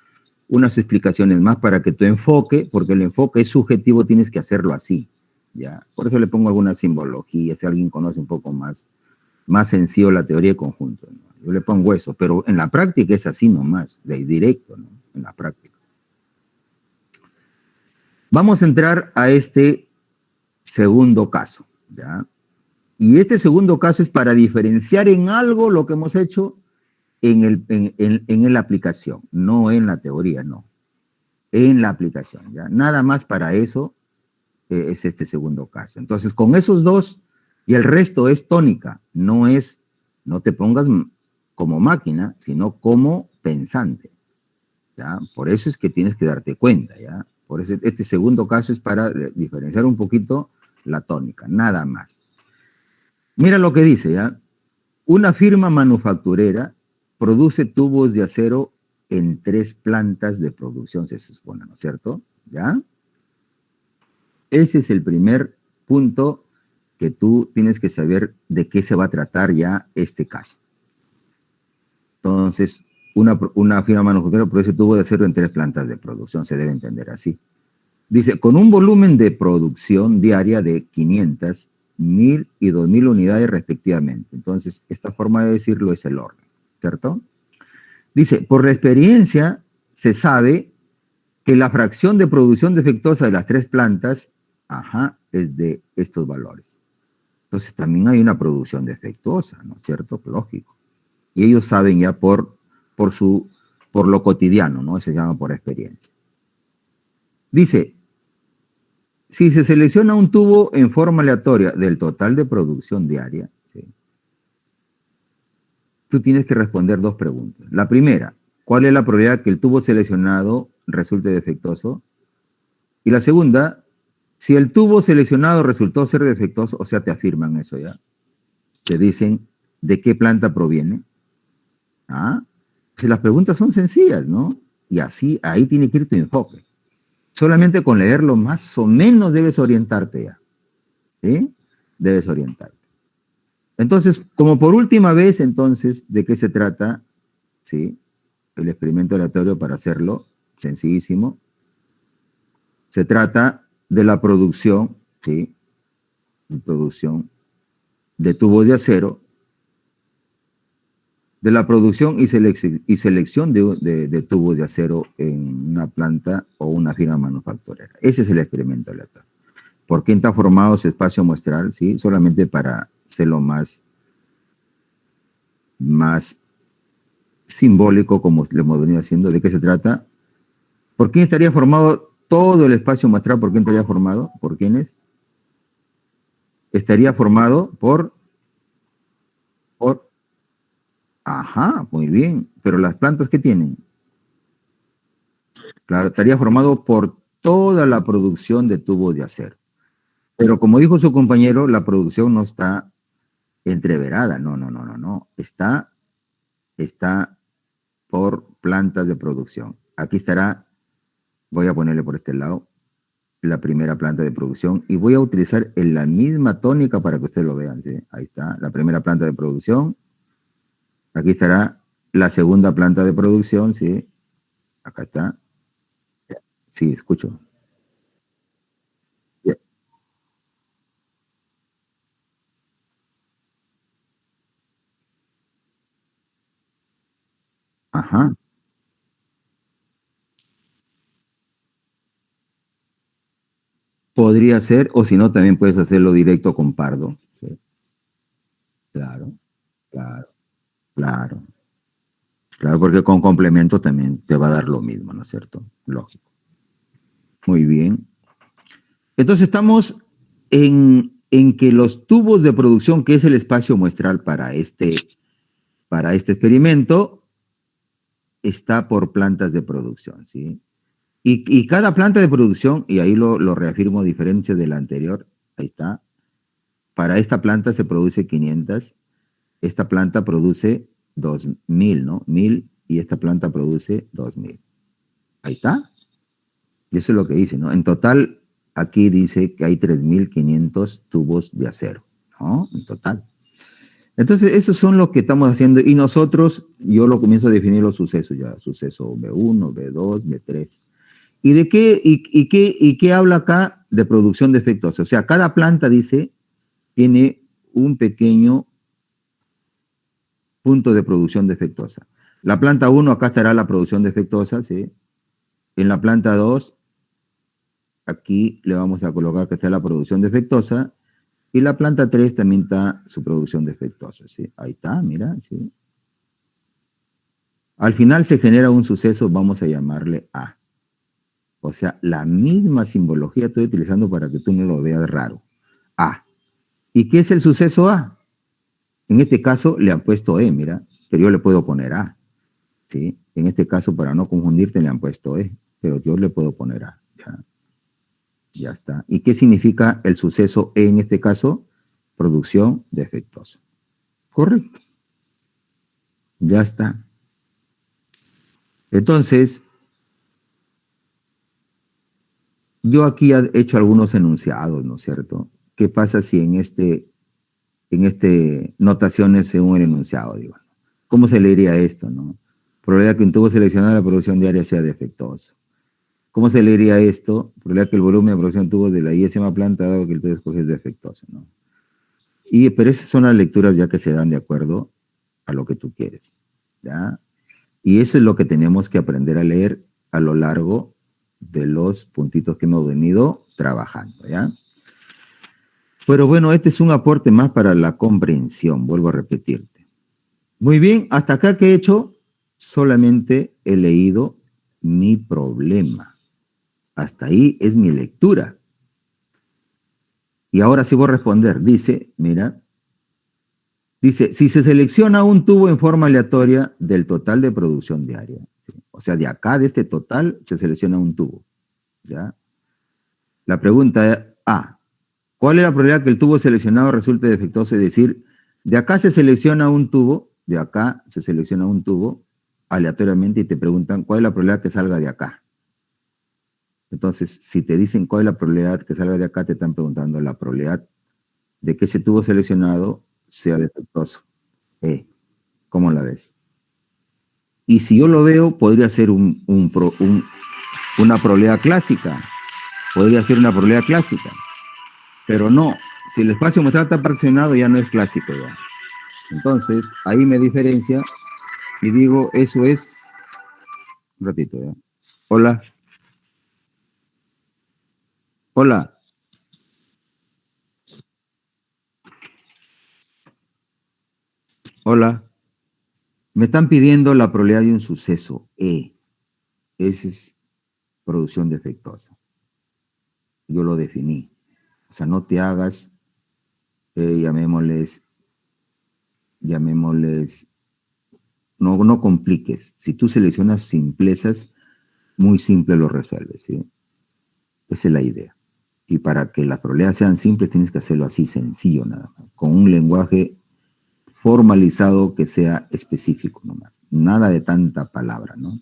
unas explicaciones más para que tu enfoque, porque el enfoque es subjetivo, tienes que hacerlo así, ¿ya? Por eso le pongo alguna simbología, si alguien conoce un poco más sencillo la teoría de conjunto, ¿no? Yo le pongo eso, pero en la práctica es así nomás, de directo, ¿no? En la práctica. Vamos a entrar a este segundo caso, ¿ya? Y este segundo caso es para diferenciar en algo lo que hemos hecho en la aplicación, no en la teoría, no. En la aplicación, ¿ya? Nada más para eso es este segundo caso. Entonces, con esos dos y el resto es tónica, no te pongas como máquina, sino como pensante, ¿ya? Por eso es que tienes que darte cuenta, ¿ya? Por eso este segundo caso es para diferenciar un poquito la tónica, nada más. Mira lo que dice, ¿ya? Una firma manufacturera produce tubos de acero en 3 plantas de producción, se supone, ¿no es cierto? ¿Ya? Ese es el primer punto que tú tienes que saber de qué se va a tratar ya este caso. Entonces, una firma manufacturera produce tubos de acero en 3 plantas de producción, se debe entender así. Dice, con un volumen de producción diaria de 500, 1000 y 2000 unidades respectivamente. Entonces, esta forma de decirlo es el orden, ¿cierto? Dice, por la experiencia se sabe que la fracción de producción defectuosa de las 3 plantas, es de estos valores. Entonces, también hay una producción defectuosa, ¿no es cierto? Lógico. Y ellos saben ya por lo cotidiano, ¿no? Se llama por experiencia. Dice, si se selecciona un tubo en forma aleatoria del total de producción diaria, ¿sí? Tú tienes que responder 2 preguntas. La primera, ¿cuál es la probabilidad que el tubo seleccionado resulte defectuoso? Y la segunda, si el tubo seleccionado resultó ser defectuoso, o sea, te afirman eso ya, te dicen de qué planta proviene. Si las preguntas son sencillas, ¿no? Y así, ahí tiene que ir tu enfoque. Solamente con leerlo más o menos debes orientarte ya. ¿Sí? Debes orientarte. Entonces, como por última vez, entonces, ¿de qué se trata? ¿Sí? El experimento aleatorio para hacerlo, sencillísimo. Se trata de la producción, ¿sí? Producción de tubos de acero, de la producción y selección de tubos de acero en una planta o una firma manufacturera. Ese es el experimento aleatorio. ¿Por qué está formado ese espacio muestral? ¿Sí? Solamente para hacerlo más simbólico, como le hemos venido haciendo. ¿De qué se trata? ¿Por quién estaría formado todo el espacio muestral? ¿Por quién estaría formado? ¿Por quiénes? Estaría formado por... muy bien. Pero las plantas, ¿qué tienen? Claro, estaría formado por toda la producción de tubos de acero. Pero como dijo su compañero, la producción no está entreverada. No. Está por plantas de producción. Aquí estará, voy a ponerle por este lado, la primera planta de producción y voy a utilizar en la misma tónica para que ustedes lo vean, ¿sí? Ahí está, la primera planta de producción. Aquí estará la segunda planta de producción, ¿sí? Acá está. Sí, escucho. Ya. Ajá. Podría ser, o si no, también puedes hacerlo directo con Pardo. ¿Sí? Claro, claro, claro. Claro, porque con complemento también te va a dar lo mismo, ¿no es cierto? Lógico. Muy bien. Entonces estamos en que los tubos de producción, que es el espacio muestral para este experimento, está por plantas de producción, ¿sí? Y cada planta de producción, y ahí lo reafirmo diferente de la anterior, ahí está, para esta planta se produce 500, esta planta produce 2000, ¿no? 1000 y esta planta produce 2000. Ahí está. Y eso es lo que dice, ¿no? En total, aquí dice que hay 3500 tubos de acero, ¿no? En total. Entonces, esos son lo que estamos haciendo. Y nosotros, yo lo comienzo a definir los sucesos ya. Suceso B1, B2, B3. ¿Y de qué, y qué habla acá? De producción defectuosa. O sea, cada planta, dice, tiene un pequeño punto de producción defectuosa. La planta 1, acá estará la producción defectuosa, ¿sí? En la planta 2, aquí le vamos a colocar que está la producción defectuosa. Y la planta 3 también está su producción defectuosa, ¿sí? Ahí está, mira, ¿sí? Al final se genera un suceso, vamos a llamarle A. O sea, la misma simbología estoy utilizando para que tú no lo veas raro. A. ¿Y qué es el suceso A? En este caso le han puesto E, mira, pero yo le puedo poner A, ¿sí? En este caso, para no confundirte, le han puesto E, pero yo le puedo poner A, ¿ya? Ya está. ¿Y qué significa el suceso E en este caso? Producción defectuosa. Correcto. Ya está. Entonces, yo aquí he hecho algunos enunciados, ¿no es cierto? ¿Qué pasa si en este notaciones según el enunciado, digo? ¿Cómo se leería esto, no? Probabilidad que un tubo seleccionado la producción diaria sea defectuoso. ¿Cómo se leería esto? Probabilidad que el volumen de producción de tubos de la I.S.M. planta, dado que el tubo escogido es defectuoso, ¿no? Pero esas son las lecturas ya que se dan de acuerdo a lo que tú quieres, ¿ya? Y eso es lo que tenemos que aprender a leer a lo largo de los puntitos que hemos venido trabajando, ¿ya? Pero bueno, este es un aporte más para la comprensión, vuelvo a repetirte. Muy bien, hasta acá que he hecho, solamente he leído mi problema. Hasta ahí es mi lectura. Y ahora sí voy a responder. Dice, mira, dice, si se selecciona un tubo en forma aleatoria del total de producción diaria, ¿sí? O sea, de acá, de este total, se selecciona un tubo, ¿ya? La pregunta es, A, ¿cuál es la probabilidad que el tubo seleccionado resulte defectuoso? Es decir, de acá se selecciona un tubo, de acá se selecciona un tubo aleatoriamente y te preguntan, ¿cuál es la probabilidad que salga de acá? Entonces, si te dicen cuál es la probabilidad que salga de acá, te están preguntando la probabilidad de que ese tubo seleccionado sea defectuoso. ¿Cómo la ves? Y si yo lo veo, podría ser una probabilidad clásica. Podría ser una probabilidad clásica. Pero no, si el espacio muestral está fraccionado, ya no es clásico ya. Entonces, ahí me diferencia y digo, eso es... Un ratito, ¿ya? Hola. Hola. Hola. Me están pidiendo la probabilidad de un suceso, E. Esa es producción defectuosa. Yo lo definí. O sea, no te hagas, llamémosles, no compliques. Si tú seleccionas simplezas, muy simple lo resuelves, ¿sí? Esa es la idea. Y para que las probabilidades sean simples, tienes que hacerlo así, sencillo nada más, con un lenguaje formalizado que sea específico nomás. Nada de tanta palabra, ¿no?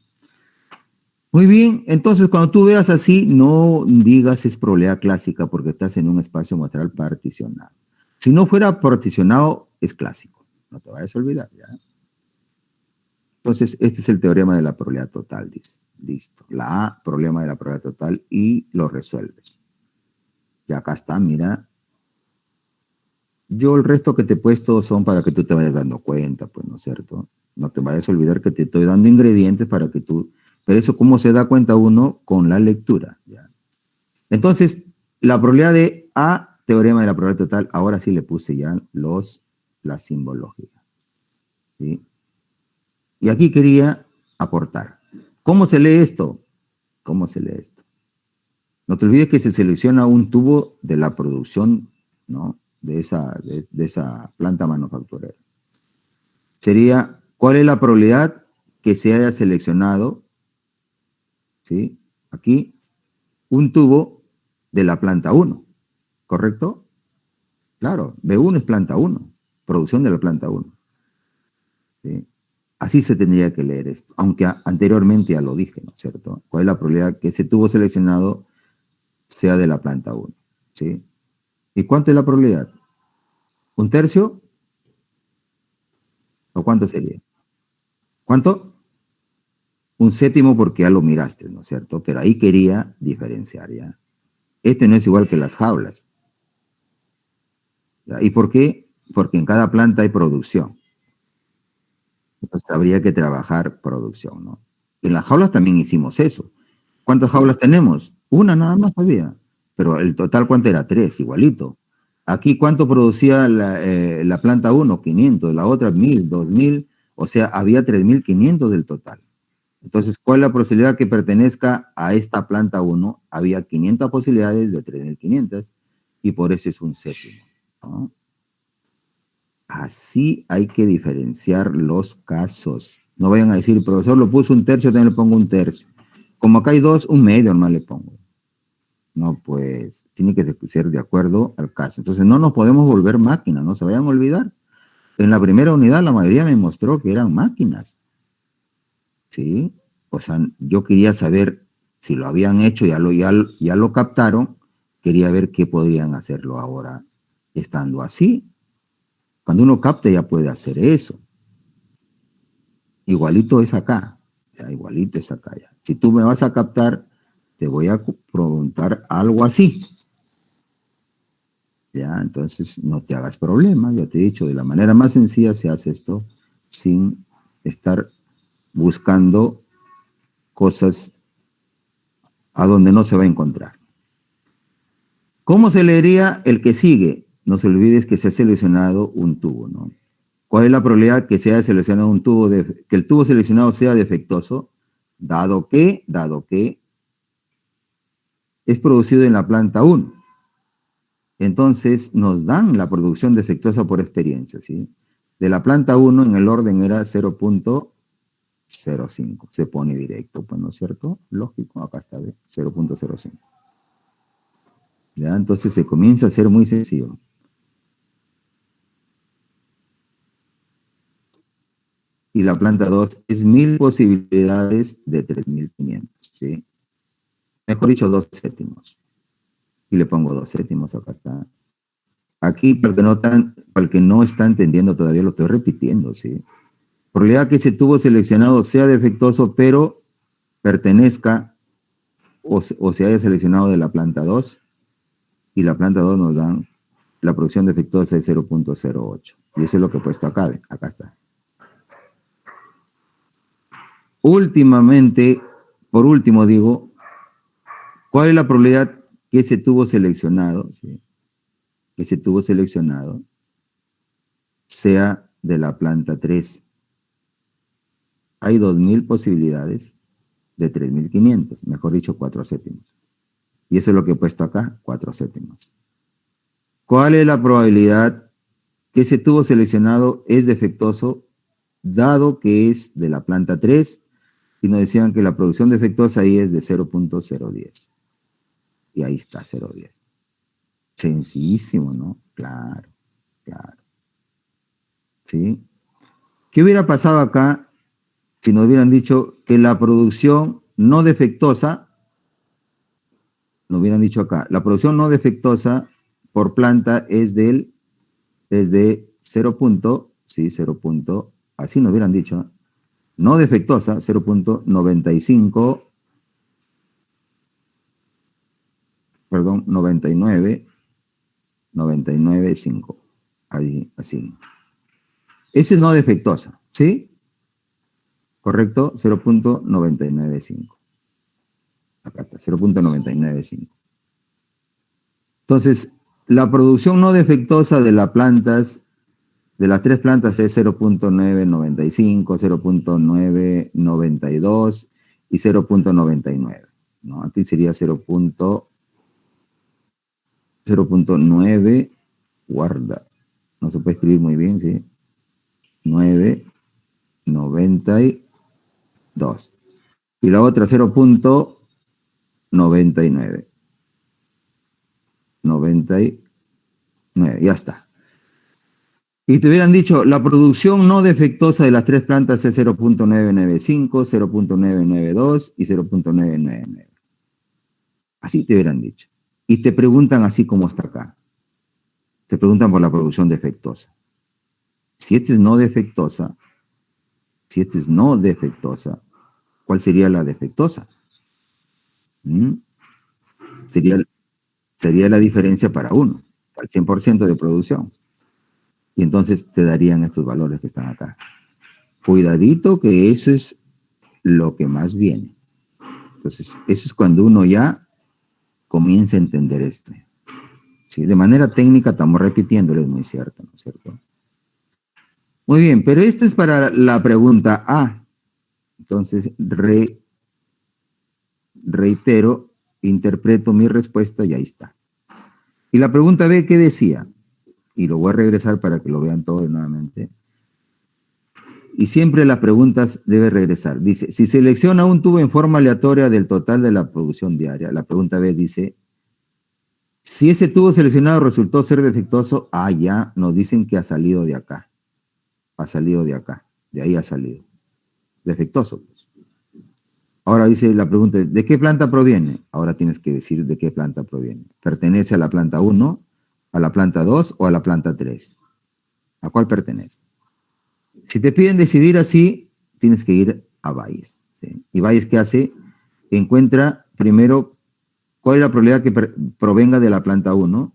Muy bien, entonces cuando tú veas así, no digas es probabilidad clásica porque estás en un espacio muestral particionado. Si no fuera particionado, es clásico. No te vayas a olvidar, ¿ya? Entonces, este es el teorema de la probabilidad total, dice. Listo. La A, problema de la probabilidad total, y lo resuelves. Y acá está, mira. Yo el resto que te he puesto son para que tú te vayas dando cuenta, pues, ¿no es cierto? No te vayas a olvidar que te estoy dando ingredientes para que tú... Pero eso, ¿cómo se da cuenta uno? Con la lectura, ¿ya? Entonces, la probabilidad de A, teorema de la probabilidad total, ahora sí le puse ya la simbología, ¿sí? Y aquí quería aportar. ¿Cómo se lee esto? ¿Cómo se lee esto? No te olvides que se selecciona un tubo de la producción, ¿no? De esa planta manufacturera. Sería, ¿cuál es la probabilidad que se haya seleccionado, ¿sí? Aquí, un tubo de la planta 1, ¿correcto? Claro, B1 es planta 1, producción de la planta 1. ¿Sí? Así se tendría que leer esto, aunque anteriormente ya lo dije, ¿no es cierto? ¿Cuál es la probabilidad que ese tubo seleccionado sea de la planta 1? ¿Sí? ¿Y cuánto es la probabilidad? ¿Un tercio? ¿O cuánto sería? ¿Cuánto? Un séptimo porque ya lo miraste, ¿no es cierto? Pero ahí quería diferenciar, ¿ya? Este no es igual que las jaulas. ¿Ya? ¿Y por qué? Porque en cada planta hay producción. Entonces habría que trabajar producción, ¿no? En las jaulas también hicimos eso. ¿Cuántas jaulas tenemos? Una nada más había. Pero el total, ¿cuánto era? 3, igualito. Aquí, ¿cuánto producía la planta 1? 500, la otra 1000, 2000, o sea, había 3500 del total. Entonces, ¿cuál es la posibilidad que pertenezca a esta planta 1? Había 500 posibilidades de 3500 y por eso es un séptimo, ¿no? Así hay que diferenciar los casos. No vayan a decir, profesor, lo puso un tercio, también le pongo un tercio. Como acá hay 2, un medio nomás le pongo. No, pues, tiene que ser de acuerdo al caso. Entonces, no nos podemos volver máquinas, no se vayan a olvidar. En la primera unidad, la mayoría me mostró que eran máquinas. ¿Sí? O sea, yo quería saber si lo habían hecho, ya lo captaron, quería ver qué podrían hacerlo ahora estando así. Cuando uno capta ya puede hacer eso. Igualito es acá, ya, igualito es acá ya. Si tú me vas a captar, te voy a preguntar algo así. Ya, entonces no te hagas problema, ya te he dicho, de la manera más sencilla se hace esto sin estar buscando cosas a donde no se va a encontrar. ¿Cómo se leería el que sigue? No se olvides que se ha seleccionado un tubo, ¿no? ¿Cuál es la probabilidad que se haya seleccionado un tubo, que el tubo seleccionado sea defectuoso? Dado que es producido en la planta 1. Entonces nos dan la producción defectuosa por experiencia, ¿sí? De la planta 1 en el orden era 0.05. Se pone directo, pues, ¿no es cierto? Lógico, acá está, 0.05. ¿Ya? Entonces se comienza a ser muy sencillo. Y la planta 2 es 1000 posibilidades de 3500, ¿sí? Mejor dicho, 2 séptimos. Y le pongo 2 séptimos, acá está. Aquí, para el que no está entendiendo todavía, lo estoy repitiendo, ¿sí? Probabilidad que ese tubo seleccionado sea defectuoso, pero pertenezca o se haya seleccionado de la planta 2, y la planta 2 nos dan la producción defectuosa de 0.08. Y eso es lo que he puesto acá, acá está. Últimamente, por último digo, ¿cuál es la probabilidad que ese tubo seleccionado, ¿sí? Que ese tubo seleccionado sea de la planta 3? Hay 2000 posibilidades de 3500, mejor dicho, 4 séptimos. Y eso es lo que he puesto acá, 4 séptimos. ¿Cuál es la probabilidad que ese tubo seleccionado es defectuoso, dado que es de la planta 3? Y nos decían que la producción defectuosa ahí es de 0.010. Y ahí está, 0.10. Sencillísimo, ¿no? Claro, claro. ¿Sí? ¿Qué hubiera pasado acá si nos hubieran dicho que la producción no defectuosa, nos hubieran dicho acá, la producción no defectuosa por planta es de 0 punto, sí, 0 punto, así nos hubieran dicho, no defectuosa, 0.95, perdón, 99.5, ahí, así. Ese es no defectuosa, ¿sí? Correcto, 0.995. Acá está, 0.995. Entonces, la producción no defectuosa de las plantas, de las tres plantas es 0.995, 0.992 y 0.99. ¿No? Aquí sería 0.9, guarda, no se puede escribir muy bien, ¿sí? 992. Y la otra 0.99. 99, ya está. Y te hubieran dicho, la producción no defectuosa de las tres plantas es 0.995, 0.992 y 0.999. Así te hubieran dicho. Y te preguntan así como está acá. Te preguntan por la producción defectuosa. Si esta es no defectuosa, ¿cuál sería la defectuosa? Sería la diferencia para uno, al 100% de producción. Y entonces te darían estos valores que están acá. Cuidadito que eso es lo que más viene. Entonces, eso es cuando uno ya comienza a entender esto. ¿Sí? De manera técnica estamos repitiéndolo, es muy cierto, ¿no es cierto? Muy bien, pero esta es para la pregunta A. Entonces, reitero, interpreto mi respuesta y ahí está. Y la pregunta B, ¿qué decía? Y lo voy a regresar para que lo vean todos nuevamente. Y siempre las preguntas debe regresar. Dice, si selecciona un tubo en forma aleatoria del total de la producción diaria, la pregunta B dice, si ese tubo seleccionado resultó ser defectuoso, ya nos dicen que ha salido de acá. Ha salido de acá. De ahí ha salido. Defectuoso. Pues. Ahora dice la pregunta, ¿de qué planta proviene? Ahora tienes que decir de qué planta proviene. ¿Pertenece a la planta 1, a la planta 2 o a la planta 3? ¿A cuál pertenece? Si te piden decidir así, tienes que ir a Bayes. ¿Sí? ¿Y Bayes qué hace? Encuentra primero cuál es la probabilidad que provenga de la planta 1,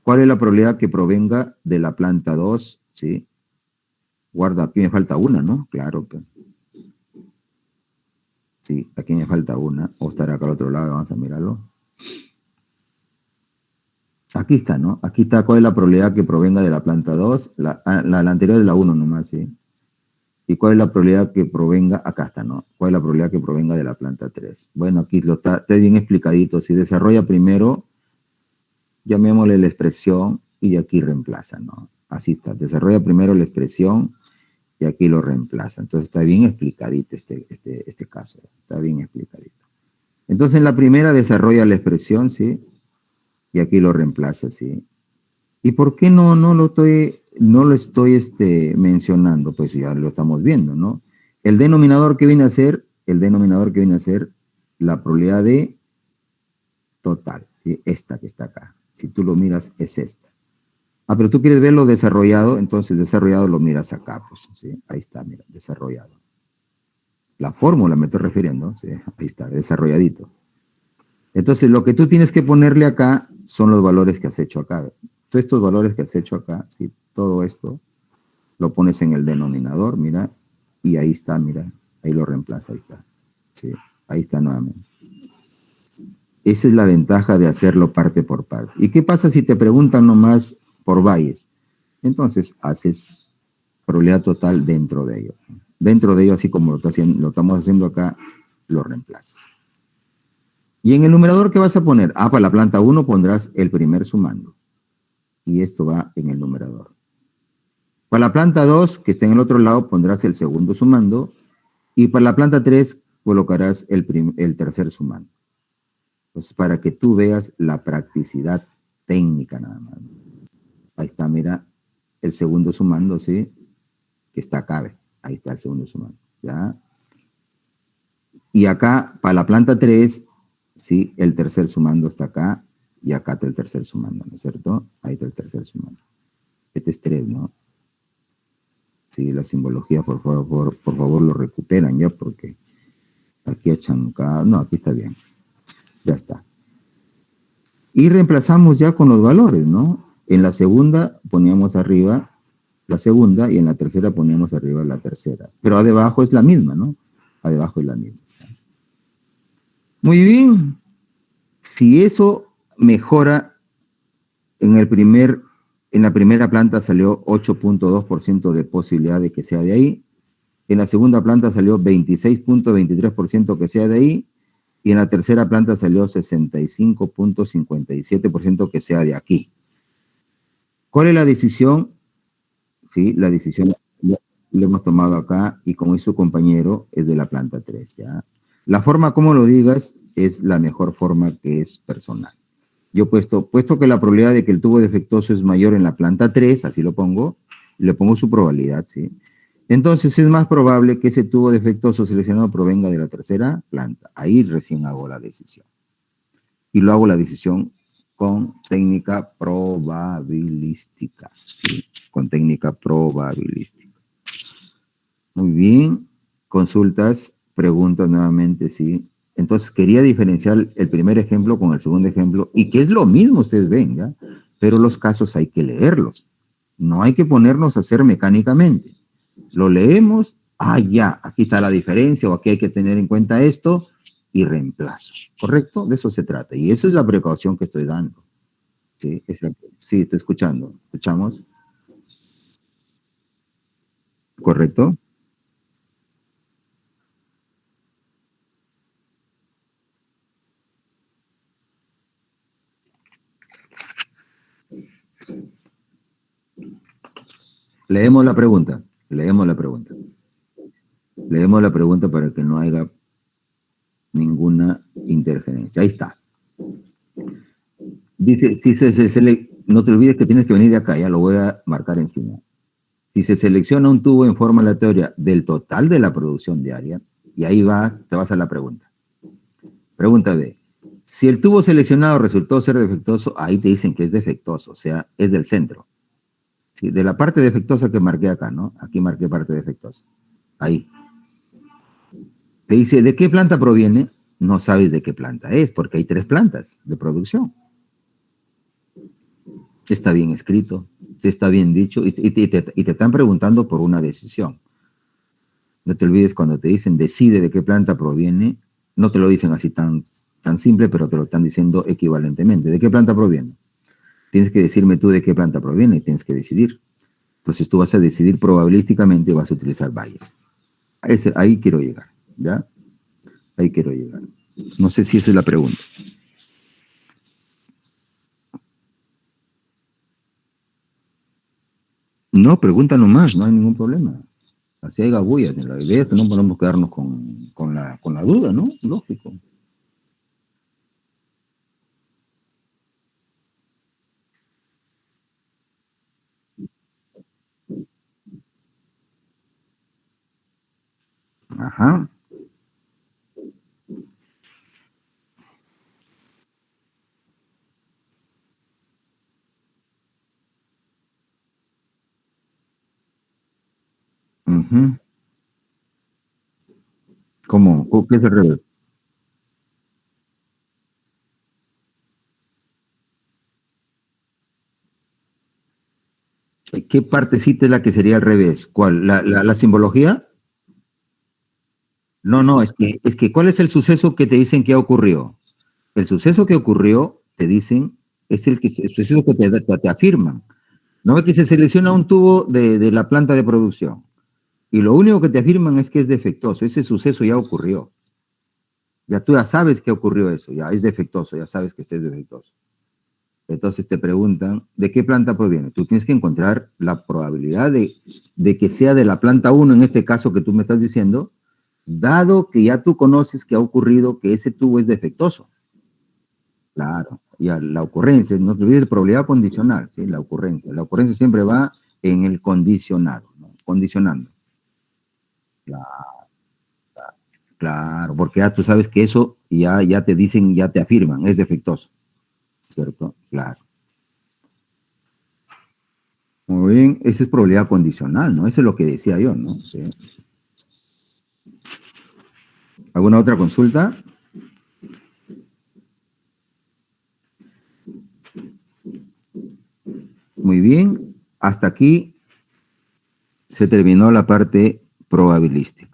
cuál es la probabilidad que provenga de la planta 2, ¿sí? Guarda, aquí me falta una, ¿no? Claro. Pues. Sí, aquí me falta una. O estará acá al otro lado, vamos a mirarlo. Aquí está, ¿no? Aquí está cuál es la probabilidad que provenga de la planta 2, la anterior es la 1 nomás, ¿sí? ¿Y cuál es la probabilidad que provenga? Acá está, ¿no? ¿Cuál es la probabilidad que provenga de la planta 3? Bueno, aquí está bien explicadito. Si desarrolla primero, llamémosle la expresión y de aquí reemplaza, ¿no? Así está. Desarrolla primero la expresión y aquí lo reemplaza. Entonces está bien explicadito este caso. Está bien explicadito. Entonces en la primera desarrolla la expresión, ¿sí? Y aquí lo reemplaza, ¿sí? ¿Y por qué no lo estoy mencionando? Pues ya lo estamos viendo, ¿no? El denominador que viene a ser, la probabilidad de total, ¿sí? Esta que está acá. Si tú lo miras, es esta. Pero tú quieres verlo desarrollado, entonces desarrollado lo miras acá, pues, ¿sí? Ahí está, mira, desarrollado. La fórmula me estoy refiriendo, ¿sí? Ahí está, desarrolladito. Entonces, lo que tú tienes que ponerle acá son los valores que has hecho acá. Todos estos valores que has hecho acá, ¿sí? Todo esto, lo pones en el denominador, mira, y ahí está, mira, ahí lo reemplaza, ahí está. ¿Sí? Ahí está nuevamente. Esa es la ventaja de hacerlo parte por parte. ¿Y qué pasa si te preguntan nomás por Bayes? Entonces, haces probabilidad total dentro de ello. Dentro de ello, así como lo estamos haciendo acá, lo reemplazas. Y en el numerador, ¿qué vas a poner? Para la planta 1 pondrás el primer sumando. Y esto va en el numerador. Para la planta 2, que está en el otro lado, pondrás el segundo sumando. Y para la planta 3, colocarás el tercer sumando. Entonces, para que tú veas la practicidad técnica nada más. Ahí está, mira, el segundo sumando, ¿sí? Que está acá, ahí está el segundo sumando. ¿Ya? Y acá, para la planta 3, ¿sí? El tercer sumando está acá, y acá está el tercer sumando, ¿no es cierto? Ahí está el tercer sumando. Este es 3, ¿no? Sí, la simbología, por favor, lo recuperan ya, porque aquí achancado. No, aquí está bien. Ya está. Y reemplazamos ya con los valores, ¿no? En la segunda poníamos arriba la segunda y en la tercera poníamos arriba la tercera. Pero abajo es la misma, ¿no? Abajo es la misma. Muy bien. Si eso mejora, en la primera planta salió 8.2% de posibilidad de que sea de ahí. En la segunda planta salió 26.23% que sea de ahí. Y en la tercera planta salió 65.57% que sea de aquí. ¿Cuál es la decisión? Sí, la decisión la hemos tomado acá y como es su compañero, es de la planta 3, ¿ya? La forma como lo digas es la mejor forma, que es personal. Yo puesto que la probabilidad de que el tubo defectuoso es mayor en la planta 3, así lo pongo, le pongo su probabilidad, ¿sí? Entonces es más probable que ese tubo defectuoso seleccionado provenga de la tercera planta. Ahí recién hago la decisión. Y lo hago la decisión con técnica probabilística, ¿sí? Con técnica probabilística. Muy bien. Consultas, preguntas nuevamente, ¿sí? Entonces quería diferenciar el primer ejemplo con el segundo ejemplo, y que es lo mismo, ustedes ven, ¿ya? Pero los casos hay que leerlos. No hay que ponernos a hacer mecánicamente. Lo leemos, ya, aquí está la diferencia, o aquí hay que tener en cuenta esto, y reemplazo. ¿Correcto? De eso se trata. Y eso es la precaución que estoy dando. Sí, sí, estoy escuchando. ¿Escuchamos? ¿Correcto? Leemos la pregunta. Leemos la pregunta. Leemos la pregunta para que no haya ninguna interferencia. Ahí está. Dice, no te olvides que tienes que venir de acá, ya lo voy a marcar encima. Si se selecciona un tubo en forma aleatoria del total de la producción diaria, y ahí te vas a la pregunta. Pregunta B. Si el tubo seleccionado resultó ser defectuoso, ahí te dicen que es defectuoso, o sea, es del centro. ¿Sí? De la parte defectuosa que marqué acá, ¿no? Aquí marqué parte defectuosa. Ahí. Te dice, ¿de qué planta proviene? No sabes de qué planta es, porque hay 3 plantas de producción. Está bien escrito, está bien dicho, y te están preguntando por una decisión. No te olvides, cuando te dicen decide de qué planta proviene, no te lo dicen así tan simple, pero te lo están diciendo equivalentemente. ¿De qué planta proviene? Tienes que decirme tú de qué planta proviene y tienes que decidir. Entonces tú vas a decidir probabilísticamente y vas a utilizar valles. Ahí quiero llegar, ¿ya? Ahí quiero llegar. No sé si esa es la pregunta. No, pregunta nomás, no hay ningún problema. Así hay gabullas. La idea es que no podemos quedarnos con la duda, ¿no? Lógico. Ajá. Uh-huh. ¿Cómo? ¿Qué es al revés? ¿Qué partecita es la que sería al revés? ¿Cuál? ¿La simbología? No, no, es que ¿cuál es el suceso que te dicen que ocurrió? El suceso que ocurrió, te dicen, es el suceso que te afirman. No es que se selecciona un tubo de la planta de producción y lo único que te afirman es que es defectuoso. Ese suceso ya ocurrió. Ya tú ya sabes que ocurrió eso, ya es defectuoso, ya sabes que este es defectuoso. Entonces te preguntan, ¿de qué planta proviene? Tú tienes que encontrar la probabilidad de que sea de la planta 1, en este caso que tú me estás diciendo, dado que ya tú conoces que ha ocurrido que ese tubo es defectuoso. Claro, ya la ocurrencia, no te olvides de probabilidad condicional, ¿sí? La ocurrencia. La ocurrencia siempre va en el condicionado, ¿no? Condicionando. Claro. Claro, porque ya tú sabes que eso ya te dicen, ya te afirman, es defectuoso, ¿cierto? Claro. Muy bien, esa es probabilidad condicional, ¿no? Eso es lo que decía yo, ¿no? Sí. ¿Alguna otra consulta? Muy bien, hasta aquí se terminó la parte probabilística.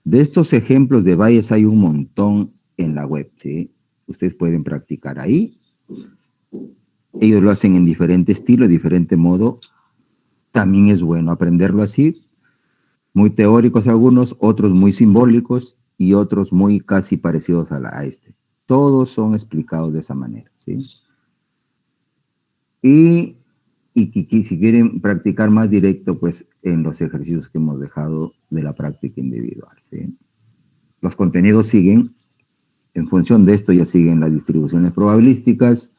De estos ejemplos de Bayes hay un montón en la web, ¿sí? Ustedes pueden practicar ahí. Ellos lo hacen en diferente estilo, de diferente modo. También es bueno aprenderlo así. Muy teóricos algunos, otros muy simbólicos y otros muy casi parecidos a este. Todos son explicados de esa manera, ¿sí? Y si quieren practicar más directo, pues en los ejercicios que hemos dejado de la práctica individual, ¿sí? Los contenidos siguen, en función de esto ya siguen las distribuciones probabilísticas.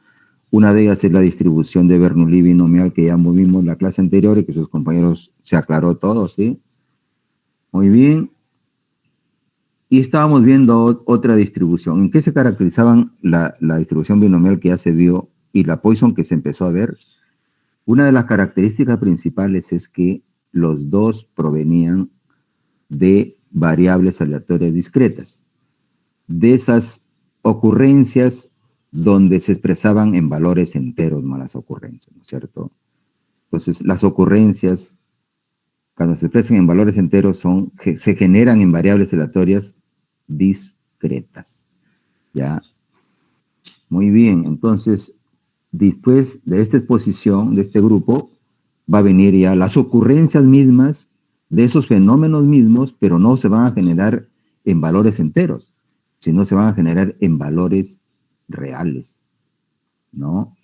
Una de ellas es la distribución de Bernoulli binomial que ya movimos en la clase anterior y que sus compañeros se aclaró todo, ¿sí? Muy bien. Y estábamos viendo otra distribución. ¿En qué se caracterizaban la distribución binomial que ya se vio y la Poisson que se empezó a ver? Una de las características principales es que los dos provenían de variables aleatorias discretas, de esas ocurrencias donde se expresaban en valores enteros malas ocurrencias, ¿no es cierto? Entonces, las ocurrencias, cuando se expresan en valores enteros, se generan en variables aleatorias discretas, ¿ya? Muy bien, entonces, después de esta exposición, de este grupo, va a venir ya las ocurrencias mismas de esos fenómenos mismos, pero no se van a generar en valores enteros, sino se van a generar en valores reales, ¿no?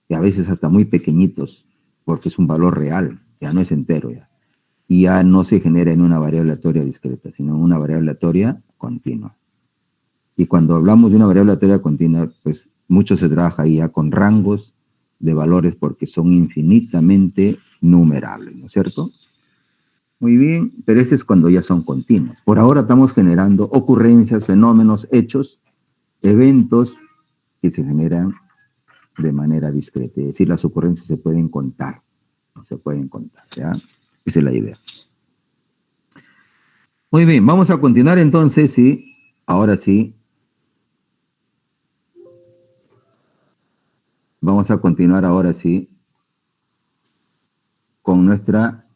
Y a veces hasta muy pequeñitos, porque es un valor real, ya no es entero ya. Y ya no se genera en una variable aleatoria discreta, sino en una variable aleatoria continua. Y cuando hablamos de una variable aleatoria continua, pues mucho se trabaja ahí ya con rangos de valores porque son infinitamente numerables, ¿no es cierto? Muy bien, pero ese es cuando ya son continuos. Por ahora estamos generando ocurrencias, fenómenos, hechos, eventos que se generan de manera discreta. Es decir, las ocurrencias se pueden contar, no se pueden contar, ¿ya? Esa es la idea. Muy bien, vamos a continuar entonces, sí, ahora sí. Vamos a continuar ahora sí con nuestra